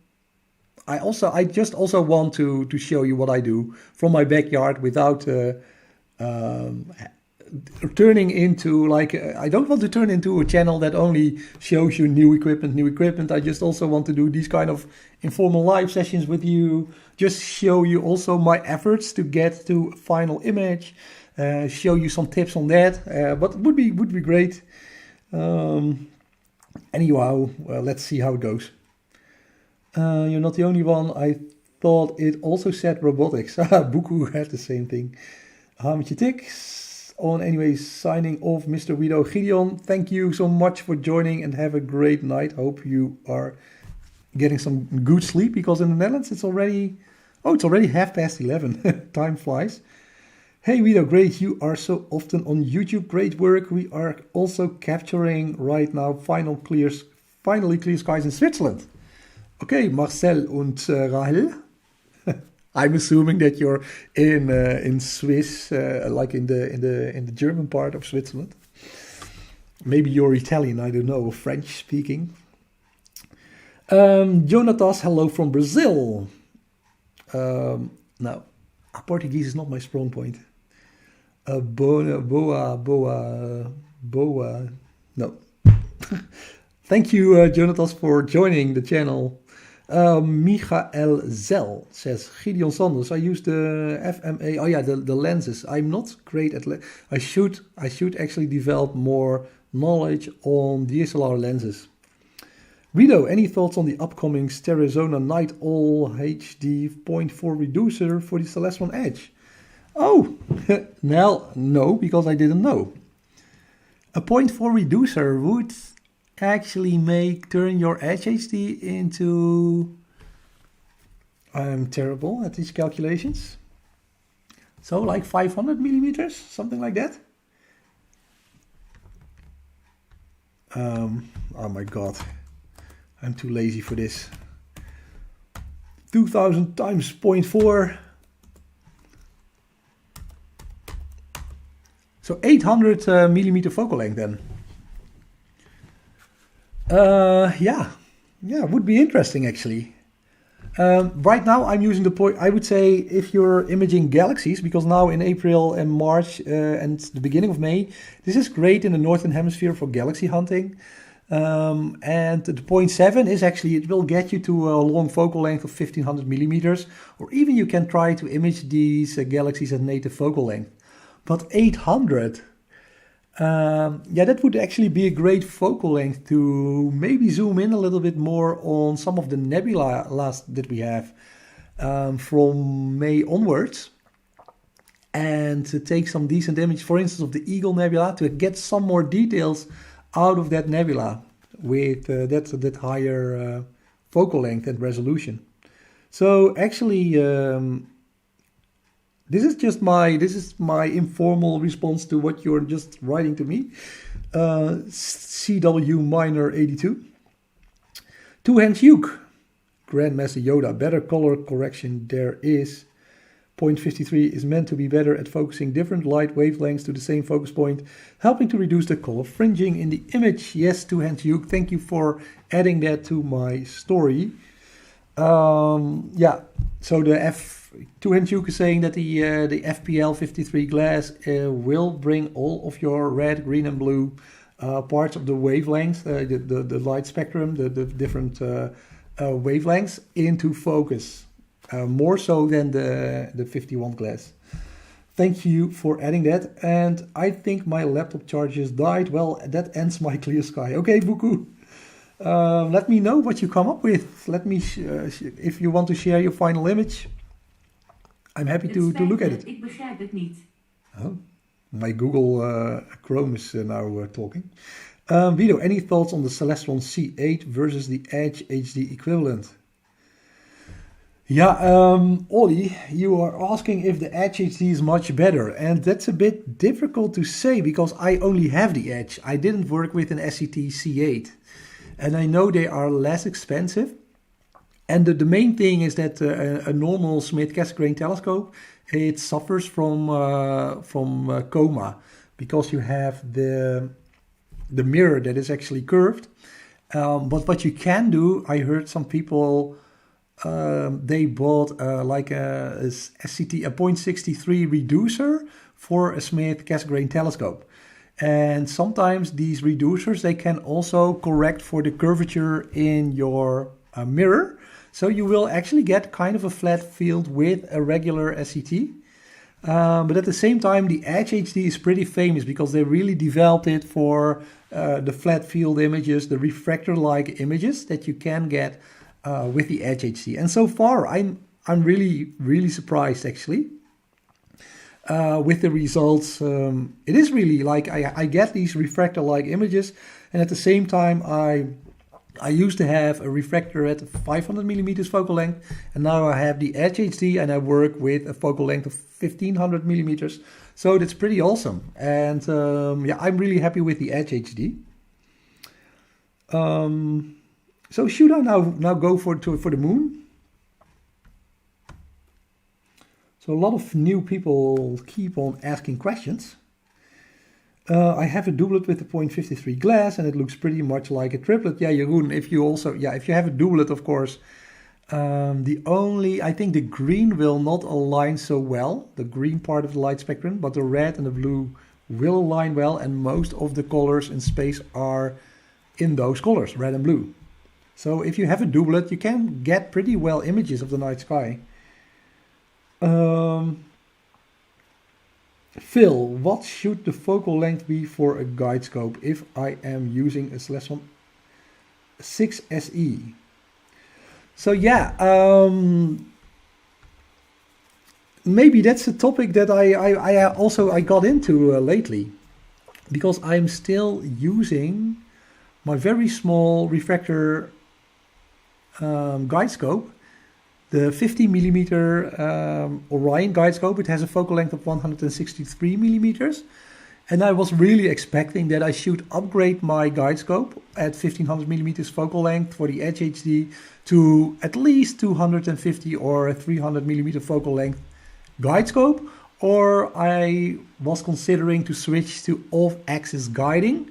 I just also want to show you what I do from my backyard without um, turning into like I don't want to turn into a channel that only shows you new equipment. I just also want to do these kind of informal live sessions with you, just show you also my efforts to get to a final image, show you some tips on that, but would be great. Anyhow, let's see how it goes. You're not the only one. I thought it also said robotics. Buku had the same thing. Hametje ticks. On anyways, signing off, Mr. Wido. Gideon, thank you so much for joining and have a great night. Hope you are getting some good sleep because in the Netherlands it's already 11:30. Time flies. Hey Wido, great. You are so often on YouTube. Great work. We are also capturing right now finally clear skies in Switzerland. Okay, Marcel und Rahel. I'm assuming that you're in Swiss, like in the German part of Switzerland. Maybe you're Italian, I don't know, or French speaking. Jonatas, hello from Brazil. Now, Portuguese is not my strong point. Boa. No. Thank you, Jonatas, for joining the channel. Michael Zell says, Gideon Sanders, I use the FMA, the lenses. I'm not great at I should actually develop more knowledge on DSLR lenses. Wido, any thoughts on the upcoming Stereozona Night All HD 0.4 reducer for the Celestron Edge? Oh, no, because I didn't know. A 0.4 reducer would actually turn your Edge HD into... I'm terrible at these calculations. So like 500 millimeters, something like that. Oh my god, I'm too lazy for this. 2000 times 0.4. So 800 millimeter focal length then. Yeah, would be interesting actually. Right now I'm using I would say if you're imaging galaxies, because now in April and March and the beginning of May, this is great in the Northern Hemisphere for galaxy hunting. And the 0.7 is actually, it will get you to a long focal length of 1500 millimeters, or even you can try to image these galaxies at native focal length. But 800, that would actually be a great focal length to maybe zoom in a little bit more on some of the nebula that we have from May onwards, and to take some decent image, for instance, of the Eagle Nebula, to get some more details out of that nebula with that higher focal length and resolution. So actually, this is my informal response to what you're just writing to me. CW Minor 82. Two Hands Uke. Grandmaster Yoda. Better color correction there is. 0.53 is meant to be better at focusing different light wavelengths to the same focus point, helping to reduce the color fringing in the image. Yes, Two Hands Uke. Thank you for adding that to my story. So the Two Hands Uke is saying that the FPL 53 glass will bring all of your red, green, and blue parts of the wavelengths, the light spectrum, the different wavelengths into focus, more so than the 51 glass. Thank you for adding that. And I think my laptop charges died. Well, that ends my clear sky. Okay, Buku. Let me know what you come up with. Let me, if you want to share your final image. I'm happy to look at it. Ik begrijp het niet. Oh, my Google Chrome is now talking. Wido, any thoughts on the Celestron C8 versus the Edge HD equivalent? Yeah, Ollie, you are asking if the Edge HD is much better, and that's a bit difficult to say because I only have the Edge. I didn't work with an SCT C8, and I know they are less expensive. And the main thing is that a normal Schmidt-Cassegrain telescope, it suffers from coma, because you have the mirror that is actually curved. But what you can do, I heard some people they bought like a SCT, a 0.63 reducer for a Smith Cassegrain telescope. And sometimes these reducers, they can also correct for the curvature in your mirror. So you will actually get kind of a flat field with a regular SCT. But at the same time, the Edge HD is pretty famous because they really developed it for the flat field images, the refractor-like images that you can get with the Edge HD. And so far, I'm really surprised actually with the results. It is really like I get these refractor-like images, and at the same time, I used to have a refractor at 500 millimeters focal length, and now I have the Edge HD, and I work with a focal length of 1500 millimeters. So that's pretty awesome, and yeah, I'm really happy with the Edge HD. So should I now go for the moon? So a lot of new people keep on asking questions. I have a doublet with a 0.53 glass, and it looks pretty much like a triplet. Yeah, Jeroen, if you have a doublet, of course, I think the green will not align so well, the green part of the light spectrum, but the red and the blue will align well, and most of the colors in space are in those colors, red and blue. So if you have a doublet, you can get pretty well images of the night sky. Phil, what should the focal length be for a guide scope if I am using a /1 6SE? So yeah, maybe that's a topic that I got into lately, because I'm still using my very small refractor guide scope, the 50 millimeter Orion guide scope. It has a focal length of 163 millimeters. And I was really expecting that I should upgrade my guide scope at 1500 millimeters focal length for the Edge HD to at least 250 or 300 millimeter focal length guide scope. Or I was considering to switch to off-axis guiding.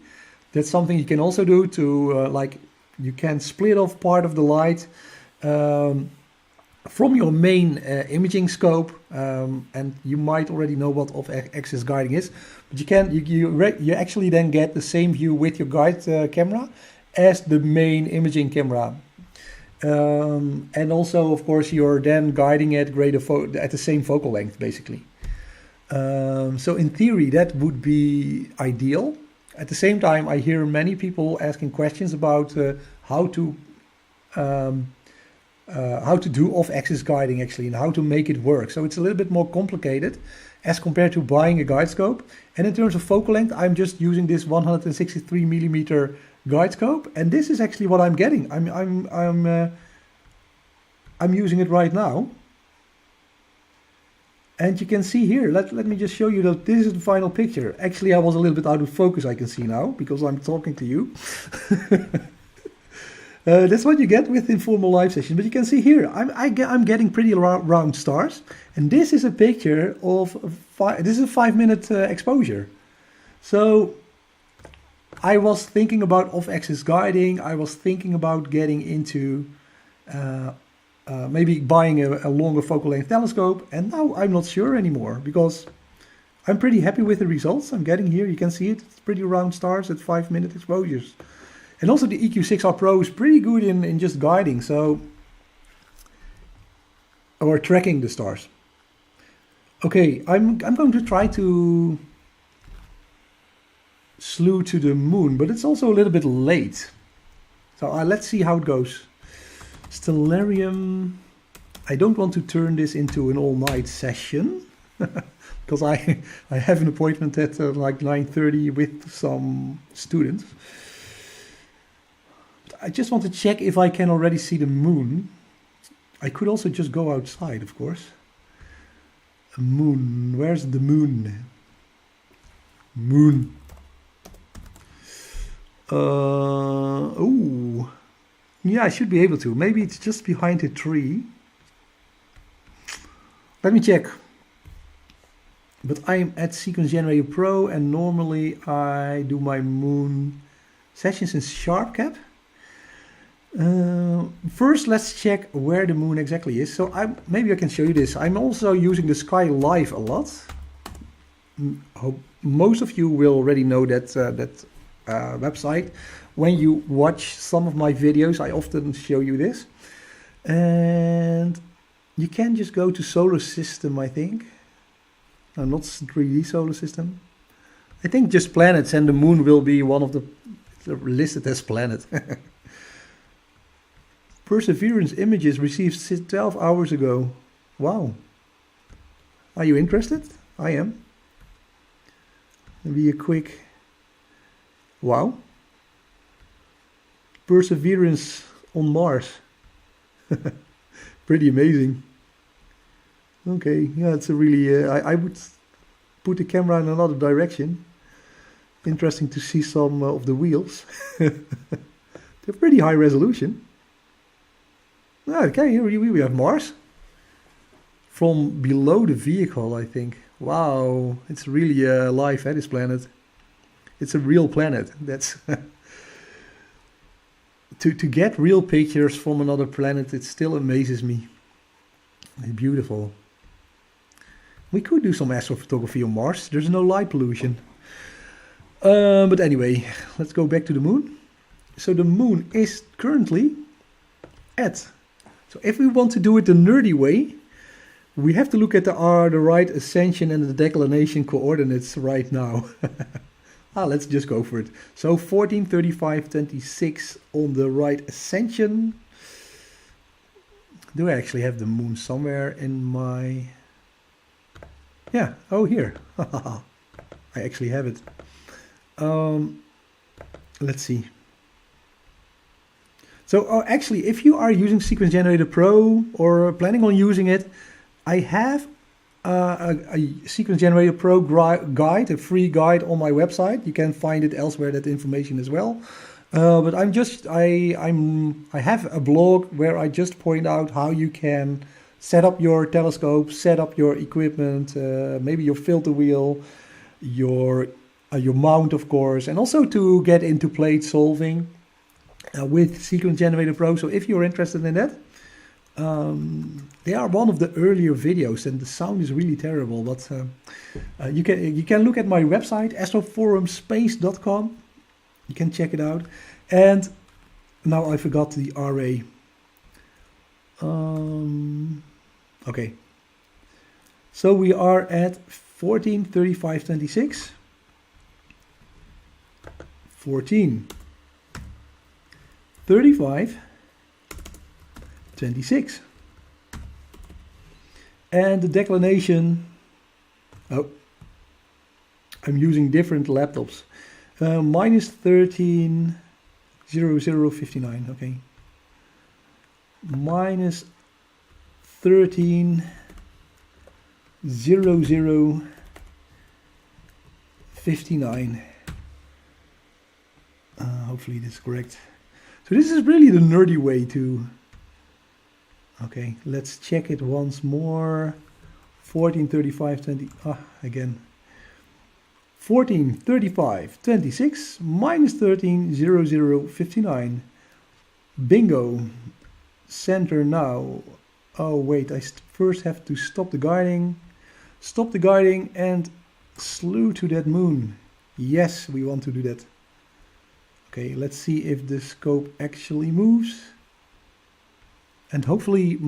That's something you can also do to you can split off part of the light from your main imaging scope, and you might already know what off-axis guiding is, but you actually then get the same view with your guide camera as the main imaging camera, and also of course you're then guiding at at the same focal length basically. So in theory that would be ideal. At the same time, I hear many people asking questions about how to do off-axis guiding actually, and how to make it work. So it's a little bit more complicated as compared to buying a guide scope. And in terms of focal length, I'm just using this 163 millimeter guide scope, and this is actually what I'm getting. I'm using it right now, and you can see here. Let me just show you that this is the final picture. Actually, I was a little bit out of focus. I can see now because I'm talking to you. That's what you get with informal live sessions. But you can see here, I'm getting pretty round stars. And this is a picture of, this is a 5-minute exposure. So I was thinking about off-axis guiding. I was thinking about getting into maybe buying a longer focal length telescope. And now I'm not sure anymore because I'm pretty happy with the results I'm getting here. You can see it. It's pretty round stars at 5-minute exposures. And also the EQ6R Pro is pretty good in just guiding, or tracking the stars. Okay, I'm going to try to slew to the moon, but it's also a little bit late. So let's see how it goes. Stellarium. I don't want to turn this into an all-night session because I have an appointment at like 9:30 with some students. I just want to check if I can already see the moon. I could also just go outside, of course. A moon. Where's the moon? Moon. Oh. Yeah, I should be able to. Maybe it's just behind a tree. Let me check. But I'm at Sequence Generator Pro, and normally I do my moon sessions in SharpCap. First, let's check where the moon exactly is. So maybe I can show you this. I'm also using the Sky Live a lot. Most of you will already know that website. When you watch some of my videos, I often show you this. And you can just go to solar system, I think. No, not 3D solar system. I think just planets, and the moon will be one of the listed as planet. Perseverance images received 12 hours ago. Wow. Are you interested? I am. Maybe a quick... Wow. Perseverance on Mars. Pretty amazing. Okay, yeah, it's a really... I would put the camera in another direction. Interesting to see some of the wheels. They're pretty high resolution. Okay, here we have Mars. From below the vehicle, I think. Wow, it's really alive, this planet. It's a real planet. That's to get real pictures from another planet, it still amazes me. It's beautiful. We could do some astrophotography on Mars. There's no light pollution. But anyway, let's go back to the moon. So the moon is currently at... So if we want to do it the nerdy way, we have to look at the right ascension and the declination coordinates right now. Let's just go for it. So 14, 35, 26 on the right ascension. Do I actually have the moon somewhere in my... Yeah, oh here. I actually have it. Let's see. So actually, if you are using Sequence Generator Pro or planning on using it, I have a Sequence Generator Pro guide, a free guide on my website. You can find it elsewhere, that information as well. But I have a blog where I just point out how you can set up your telescope, set up your equipment, maybe your filter wheel, your mount, of course, and also to get into plate solving with Sequence Generator Pro. So if you're interested in that, they are one of the earlier videos, and the sound is really terrible. But you can look at my website, astroforumspace.com. You can check it out. And now I forgot the RA. Okay. So we are at 14, 35, 26. 14, 35, 26. And the declination, I'm using different laptops. Minus 13, 0059, okay. Minus 13, 0059. Hopefully this is correct. So this is really the nerdy way to... Okay, let's check it once more. 14, 35, 20... again. 14, 35, 26, minus 13, 0059. Bingo. Center now. Oh, wait, I first have to stop the guiding. Stop the guiding and slew to that moon. Yes, we want to do that. Okay, let's see if the scope actually moves. And hopefully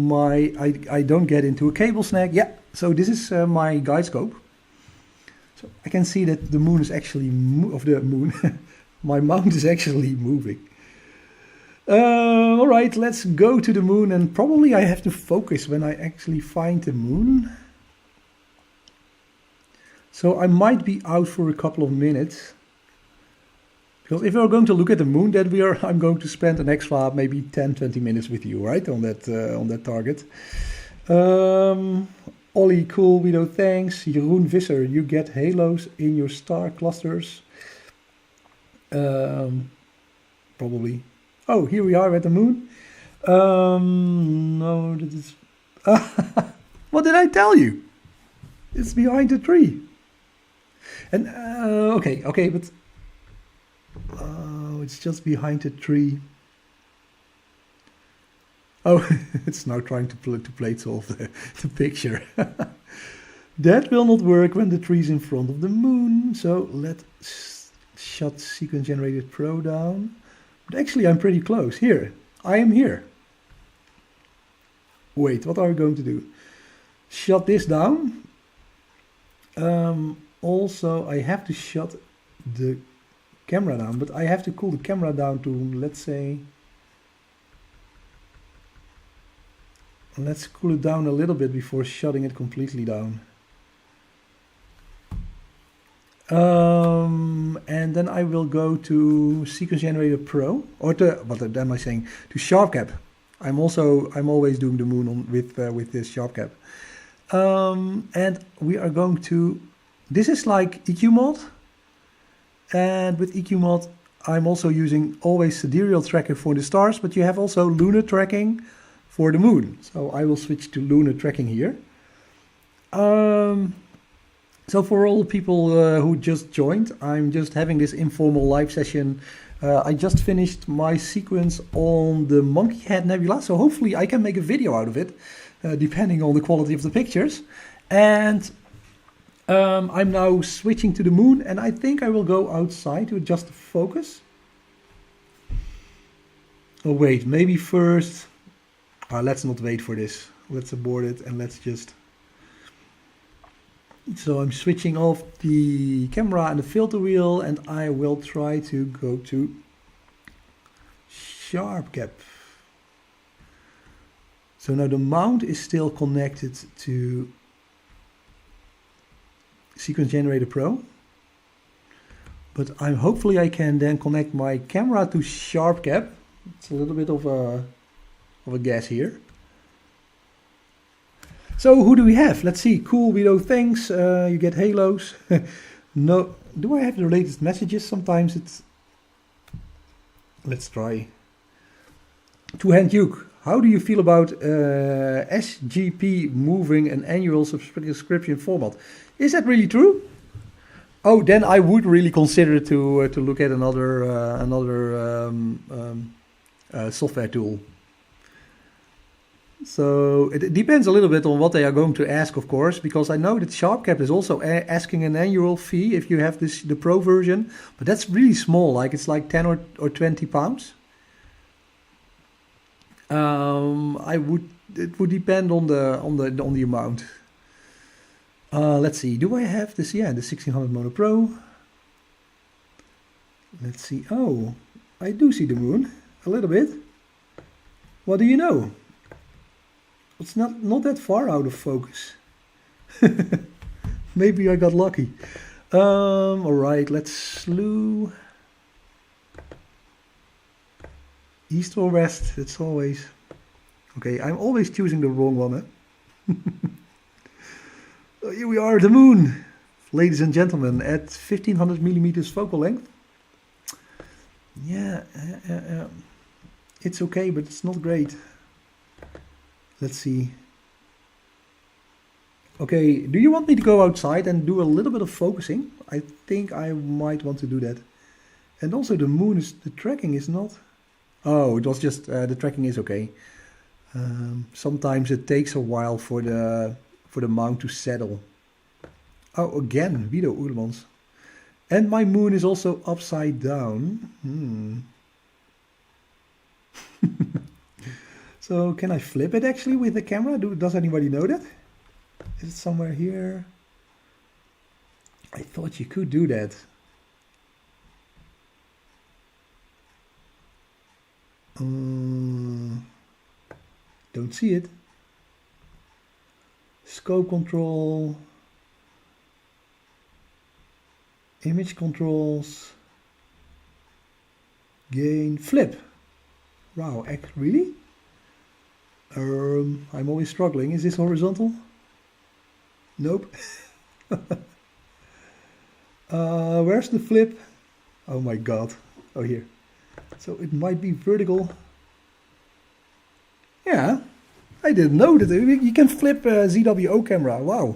I don't get into a cable snag. Yeah, so this is my guide scope. So I can see that the moon is actually, my mount is actually moving. All right, let's go to the moon, and probably I have to focus when I actually find the moon. So I might be out for a couple of minutes. Because if we're going to look at the moon, then I'm going to spend an extra maybe 10-20 minutes with you, right, on that target. Ollie, cool, Widow, thanks. Jeroen Visser, you get halos in your star clusters. Probably. Oh, here we are at the moon. No, this is... What did I tell you? It's behind the tree. And, okay, but... it's just behind the tree. Oh, it's now trying to plate solve the picture. That will not work when the tree is in front of the moon. So let's shut Sequence Generator Pro down. But actually I'm pretty close. Here, I am here. Wait, what are we going to do? Shut this down. Also, I have to shut the camera down, but I have to cool the camera down to, let's say, let's cool it down a little bit before shutting it completely down. And then I will go to Sequence Generator Pro, or to, what am I saying, to SharpCap. I'm always doing the moon with this SharpCap. And we are going to, this is like EQ mod. And with EQ mod, I'm also using always sidereal tracker for the stars, but you have also lunar tracking for the moon. So I will switch to lunar tracking here. So for all the people who just joined, I'm just having this informal live session. I just finished my sequence on the Monkey Head Nebula, so hopefully I can make a video out of it, depending on the quality of the pictures. And I'm now switching to the moon, and I think I will go outside to adjust the focus. Oh wait, maybe first, let's not wait for this. Let's abort it and let's just... So I'm switching off the camera and the filter wheel, and I will try to go to SharpCap. So now the mount is still connected to Sequence Generator Pro, but hopefully I can then connect my camera to SharpCap. It's a little bit of a guess here. So who do we have? Let's see. Cool Widow, thanks. You get halos. No, do I have the latest messages? Sometimes it's... Let's try. To Hand Duke, how do you feel about SGP moving an annual subscription format? Is that really true? Oh, then I would really consider to look at another software tool. So it depends a little bit on what they are going to ask, of course, because I know that SharpCap is also asking an annual fee if you have the Pro version, but that's really small, like it's like 10 or 20 pounds. It would depend on the amount. Let's see. Do I have this? Yeah, the 1600 Mono Pro. Let's see. Oh, I do see the moon a little bit. What do you know? It's not that far out of focus. Maybe I got lucky. All right, let's slew. East or west? It's always okay. I'm always choosing the wrong one. Eh? Here we are, the moon, ladies and gentlemen, at 1500 millimeters focal length. Yeah, it's okay, but it's not great. Let's see. Okay, do you want me to go outside and do a little bit of focusing? I think I might want to do that. And also the moon is, the tracking is not... Oh, it was just, the tracking is okay. Sometimes it takes a while for the mount to settle. Oh, again, Wido Oerlemans. And my moon is also upside down. So can I flip it actually with the camera? Does anybody know that? Is it somewhere here? I thought you could do that. Don't see it. Scope control. Image controls. Gain. Flip. Wow, really? I'm always struggling. Is this horizontal? Nope. Where's the flip? Oh my god. Oh, here. So it might be vertical. Yeah, I didn't know that you can flip a ZWO camera. Wow.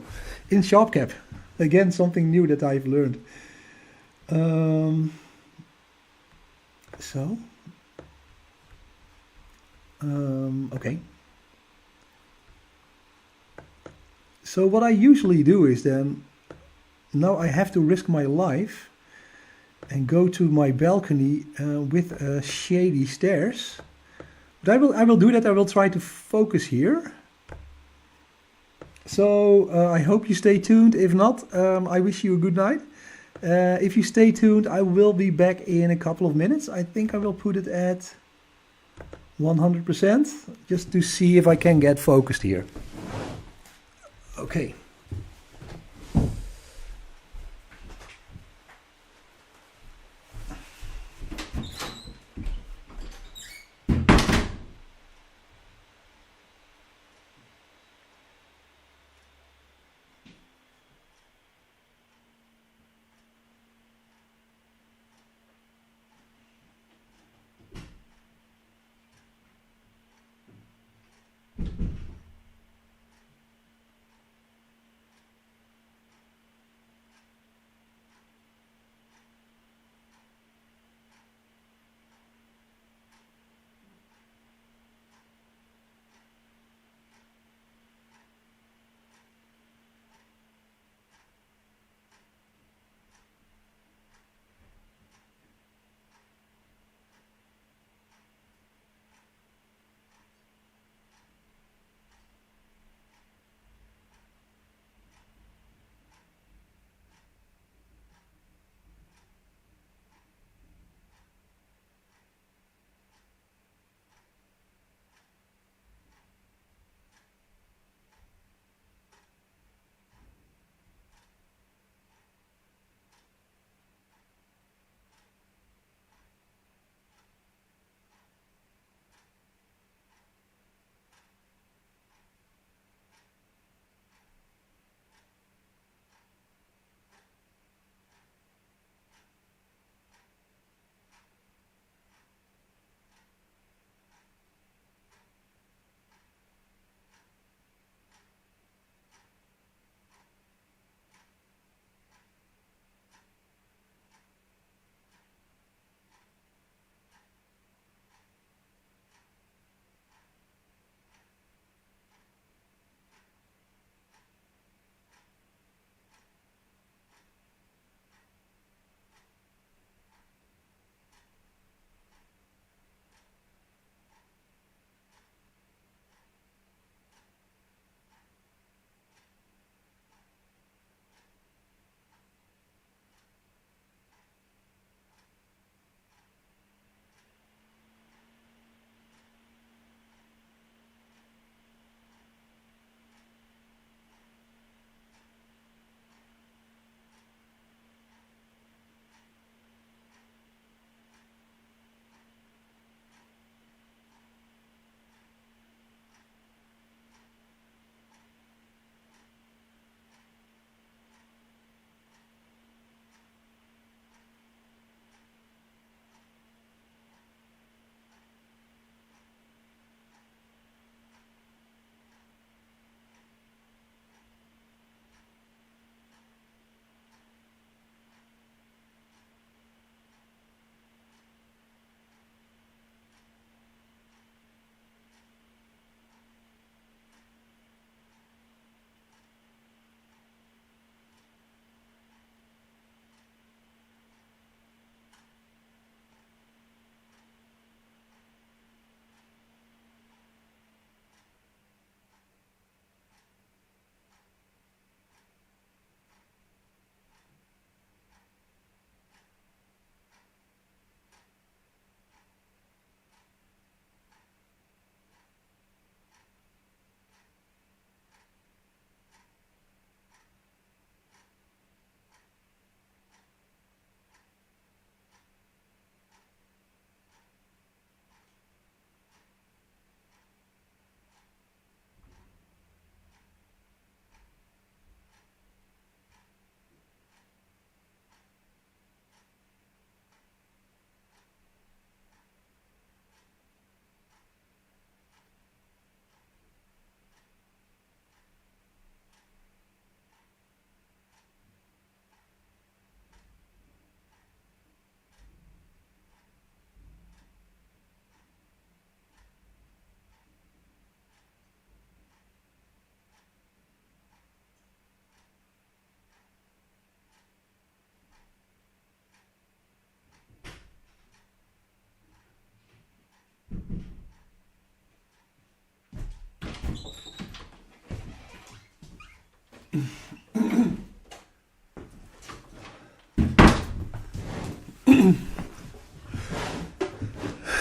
In SharpCap. Again, something new that I've learned. So Okay. So what I usually do is then, now I have to risk my life and go to my balcony with shady stairs. But I will do that. I will try to focus here. So I hope you stay tuned. If not, I wish you a good night. If you stay tuned, I will be back in a couple of minutes. I think I will put it at 100% just to see if I can get focused here. Okay.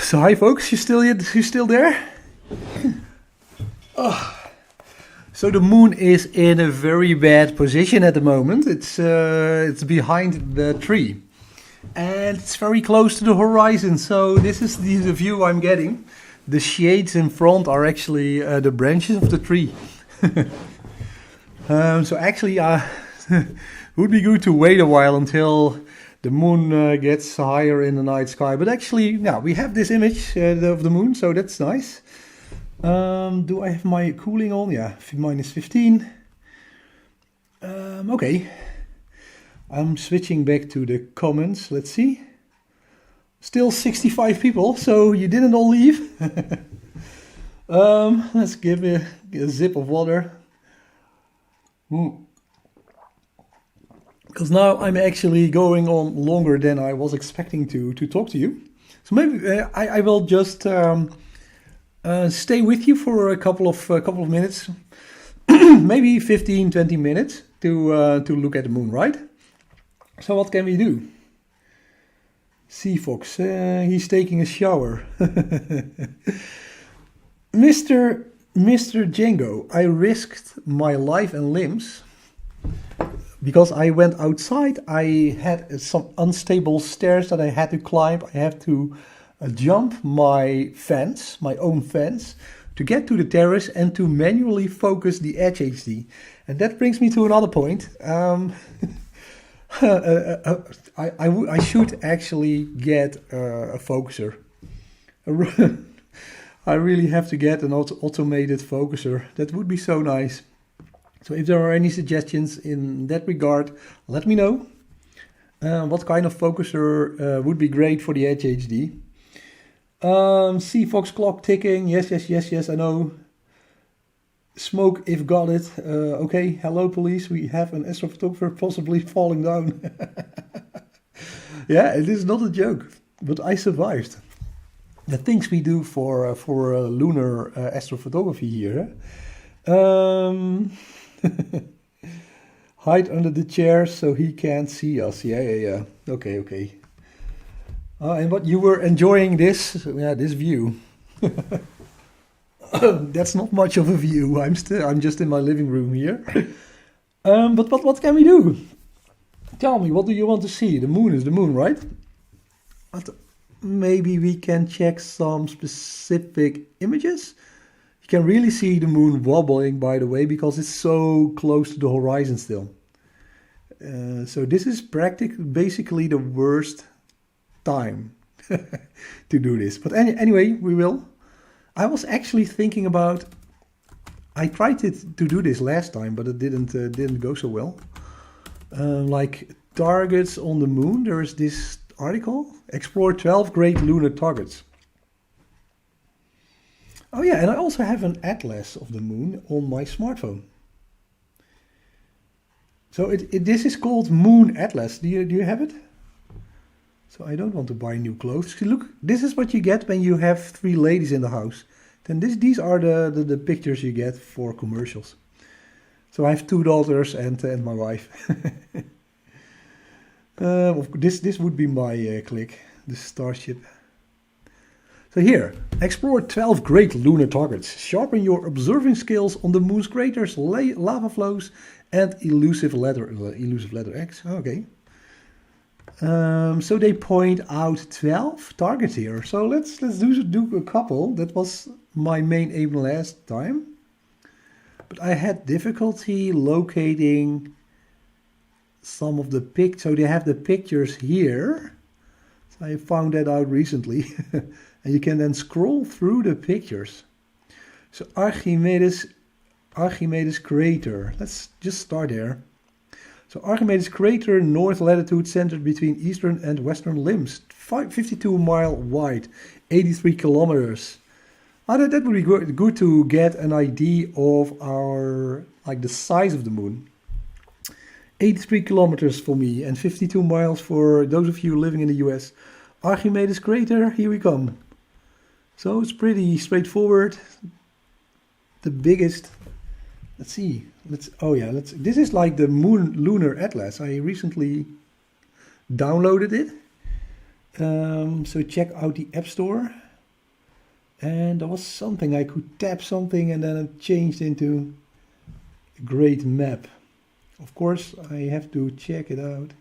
So hi folks, you still there? Oh. So the moon is in a very bad position at the moment. It's behind the tree, and it's very close to the horizon. So this is the view I'm getting. The shades in front are actually the branches of the tree. So actually, it would be good to wait a while until the moon gets higher in the night sky. But actually, now we have this image of the moon, so that's nice. Do I have my cooling on? Yeah, minus 15. Okay. I'm switching back to the comments. Let's see. Still 65 people, so you didn't all leave. Let's give a sip of water. Because now I'm actually going on longer than I was expecting to talk to you. So maybe I will just stay with you for a couple of minutes, maybe 15-20 minutes to look at the moon, right? So what can we do? Sea Fox, he's taking a shower. Mr. Django, I risked my life and limbs because I went outside. I had some unstable stairs that I had to climb. I have to jump my fence, my own fence, to get to the terrace and to manually focus the HHD. And that brings me to another point. I should actually get a focuser. I really have to get an automated focuser. That would be so nice. So if there are any suggestions in that regard, let me know. What kind of focuser would be great for the HHD? Sea Fox clock ticking. Yes, I know. Smoke if got it. Okay, hello police. We have an astrophotographer possibly falling down. Yeah, it is not a joke, but I survived. The things we do for lunar astrophotography here. Hide under the chair so he can't see us. Yeah. Okay. And what you were enjoying this view. That's not much of a view. I'm just in my living room here. But what can we do? Tell me, what do you want to see? The moon is the moon, right? But maybe we can check some specific images. You can really see the moon wobbling, by the way, because it's so close to the horizon still. So this is basically the worst time to do this. But anyway, we will. I was actually thinking about. I tried to do this last time, but it didn't go so well. Like targets on the moon, there is this article: explore 12 great lunar targets. Oh yeah, and I also have an atlas of the moon on my smartphone. So this is called Moon Atlas. Do you have it? So I don't want to buy new clothes. Look, this is what you get when you have 3 ladies in the house. Then these are the pictures you get for commercials. So I have 2 daughters and my wife. This would be my click, the starship. So here, explore 12 great lunar targets. Sharpen your observing skills on the moon's craters, lava flows, and elusive letter X. Okay. So they point out 12 targets here. So let's do a couple. That was my main aim last time. But I had difficulty locating some of the pics. So they have the pictures here. So I found that out recently. And you can then scroll through the pictures. So Archimedes crater. Let's just start there. So Archimedes crater, north latitude, centered between eastern and western limbs, 52 mile wide, 83 kilometers. That would be good to get an idea of the size of the moon. 83 kilometers for me and 52 miles for those of you living in the US. Archimedes crater, here we come. So it's pretty straightforward. The biggest Let's see. This is like the Moon Lunar Atlas. I recently downloaded it. So check out the App Store. And there was something, I could tap something and then it changed into a great map. Of course, I have to check it out.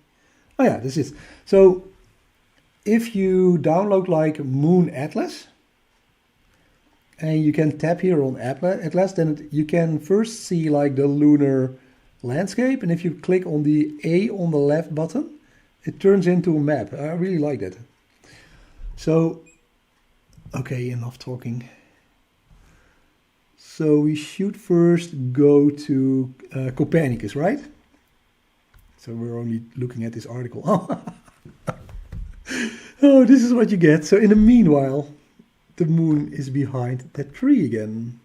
Oh yeah, this is. So if you download like Moon Atlas, and you can tap here on Atlas, then you can first see like the lunar landscape. And if you click on the A on the left button, it turns into a map. I really like that. So, okay, enough talking. So we should first go to Copernicus, right? So we're only looking at this article. Oh, this is what you get. So in the meanwhile, the moon is behind that tree again.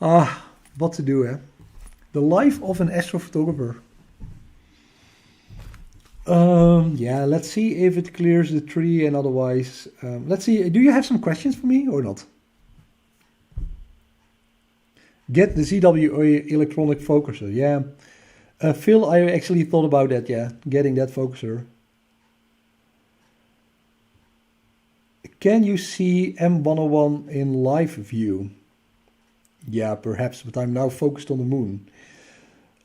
Ah, what to do, eh? The life of an astrophotographer. Yeah, let's see if it clears the tree, and otherwise, let's see. Do you have some questions for me or not? Get the ZW electronic focuser. Yeah, Phil, I actually thought about that. Yeah, getting that focuser. Can you see M101 in live view? Yeah, perhaps, but I'm now focused on the moon.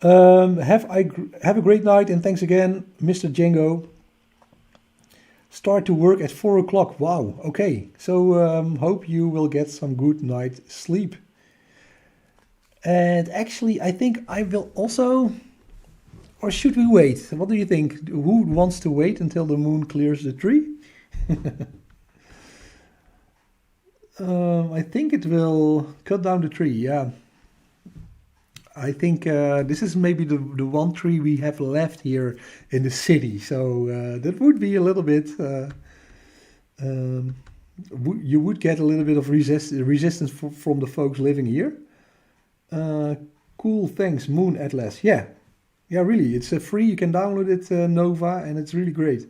Have a great night, and thanks again, Mr. Django. Start to work at 4 o'clock. Wow, okay. So hope you will get some good night sleep. And actually, I think I will also, or should we wait? What do you think? Who wants to wait until the moon clears the tree? I think it will cut down the tree, yeah. I think this is maybe the one tree we have left here in the city. So that would be a little bit, you would get a little bit of resistance from the folks living here. Cool, thanks, Moon Atlas. Yeah, really, it's free. You can download it, Nova, and it's really great.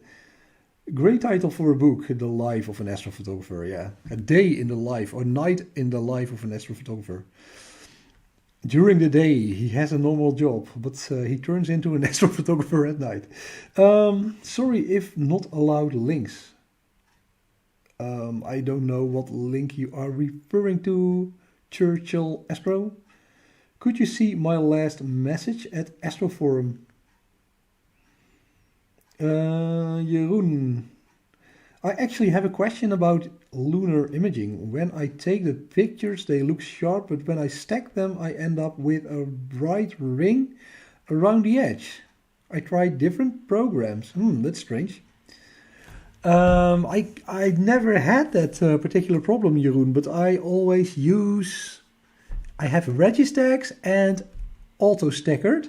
Great title for a book, The Life of an Astrophotographer, yeah. A day in the life, or night in the life of an astrophotographer. During the day, he has a normal job, but he turns into an astrophotographer at night. Sorry if not allowed links. I don't know what link you are referring to, Churchill Astro. Could you see my last message at Astoforum? Jeroen, I actually have a question about lunar imaging. When I take the pictures, they look sharp, but when I stack them, I end up with a bright ring around the edge. I tried different programs. That's strange. I never had that particular problem, Jeroen, but I always have Registacks and Auto Stackered.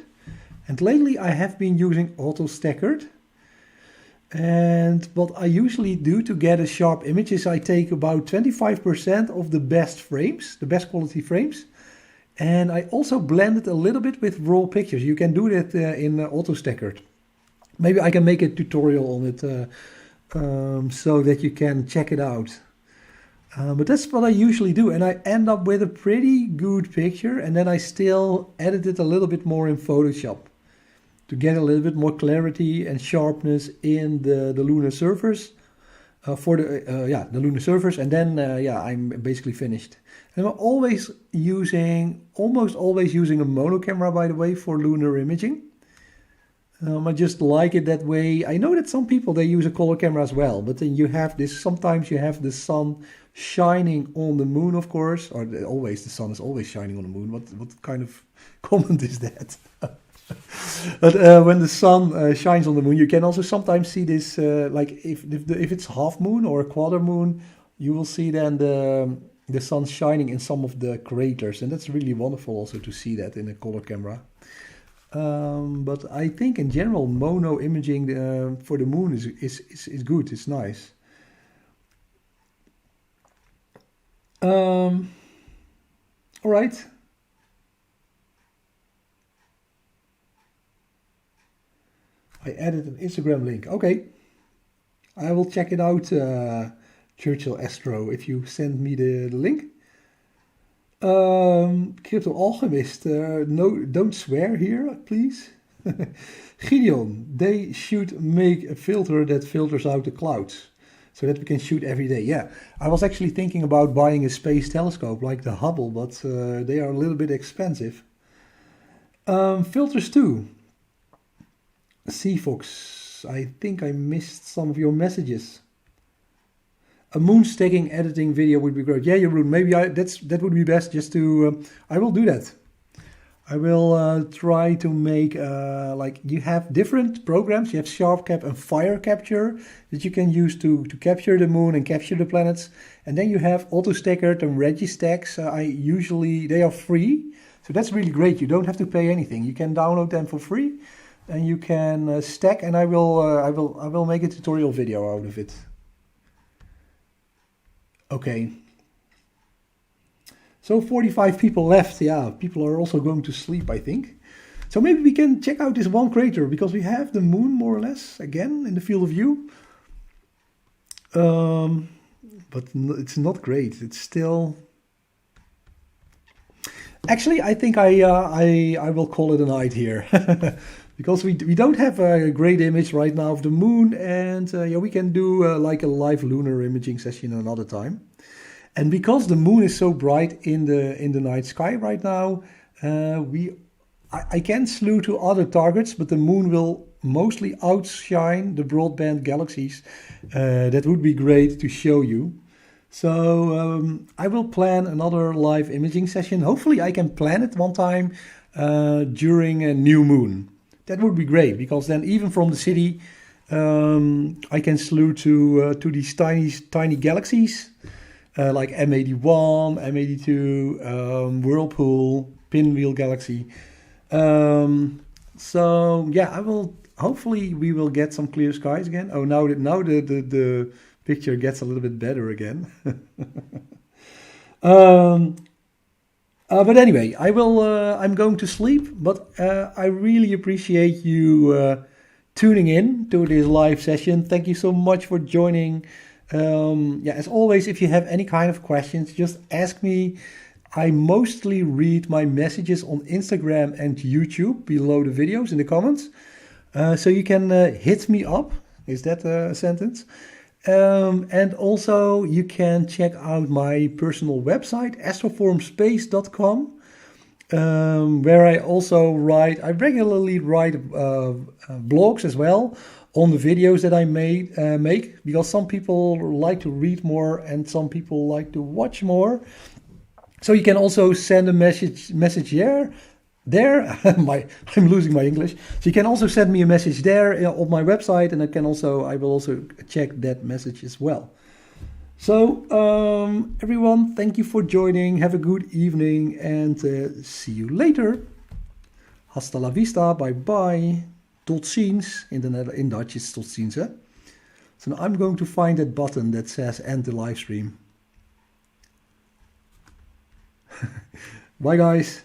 And lately I have been using Auto Stackered. And what I usually do to get a sharp image is I take about 25% of the best frames, the best quality frames. And I also blend it a little bit with raw pictures. You can do that in Auto Stackered. Maybe I can make a tutorial on it so that you can check it out. But that's what I usually do. And I end up with a pretty good picture. And then I still edit it a little bit more in Photoshop to get a little bit more clarity and sharpness in the lunar surface for the lunar surface, and then I'm basically finished. And I'm almost always using a mono camera, by the way, for lunar imaging. I just like it that way. I know that some people, they use a color camera as well, but then you have this, sometimes you have the sun shining on the moon, of course, or always the sun is always shining on the moon. What kind of comment is that? But when the sun shines on the moon, you can also sometimes see this, like if it's half moon or a quarter moon, you will see then the sun shining in some of the craters, and that's really wonderful also to see that in a color camera. But I think in general, mono imaging for the moon is good. It's nice. All right. I added an Instagram link. Okay. I will check it out, Churchill Astro, if you send me the link. Crypto Alchemist, no, don't swear here, please. Gideon, they should make a filter that filters out the clouds so that we can shoot every day. Yeah, I was actually thinking about buying a space telescope like the Hubble, but they are a little bit expensive. Filters too. Seafox, I think I missed some of your messages. A moon stacking editing video would be great. Yeah, Jeroen, maybe that would be best just to... I will do that. I will try to make, like, you have different programs. You have SharpCap and Fire Capture that you can use to capture the moon and capture the planets. And then you have AutoStacker and Registacks. They are free. So that's really great. You don't have to pay anything. You can download them for free and you can stack, and I will make a tutorial video out of it. Okay. So 45 people left. Yeah, people are also going to sleep, I think. So maybe we can check out this one crater because we have the moon more or less again in the field of view. But it's not great. It's still... Actually, I think I will call it a night here. Because we don't have a great image right now of the moon, and yeah, we can do like a live lunar imaging session another time. And because the moon is so bright in the night sky right now, I can slew to other targets, but the moon will mostly outshine the broadband galaxies. That would be great to show you. So I will plan another live imaging session. Hopefully I can plan it one time during a new moon. That would be great, because then even from the city I can slew to these tiny galaxies like M81, M82, Whirlpool, Pinwheel Galaxy. So yeah, hopefully we will get some clear skies again. Oh, now the picture gets a little bit better again. But anyway, I'm going to sleep, but I really appreciate you tuning in to this live session. Thank you so much for joining. Yeah, as always, if you have any kind of questions, just ask me. I mostly read my messages on Instagram and YouTube below the videos in the comments. So you can hit me up. Is that a sentence? And also you can check out my personal website, astroforumspace.com, where I regularly write blogs as well on the videos that I make, because some people like to read more and some people like to watch more. So you can also send a message there. I'm losing my English. So you can also send me a message there on my website, and I will also check that message as well. So everyone, thank you for joining. Have a good evening, and see you later. Hasta la vista. Bye bye. Tot ziens. In Dutch it's tot ziens. Hè? So now I'm going to find that button that says end the live stream. Bye guys.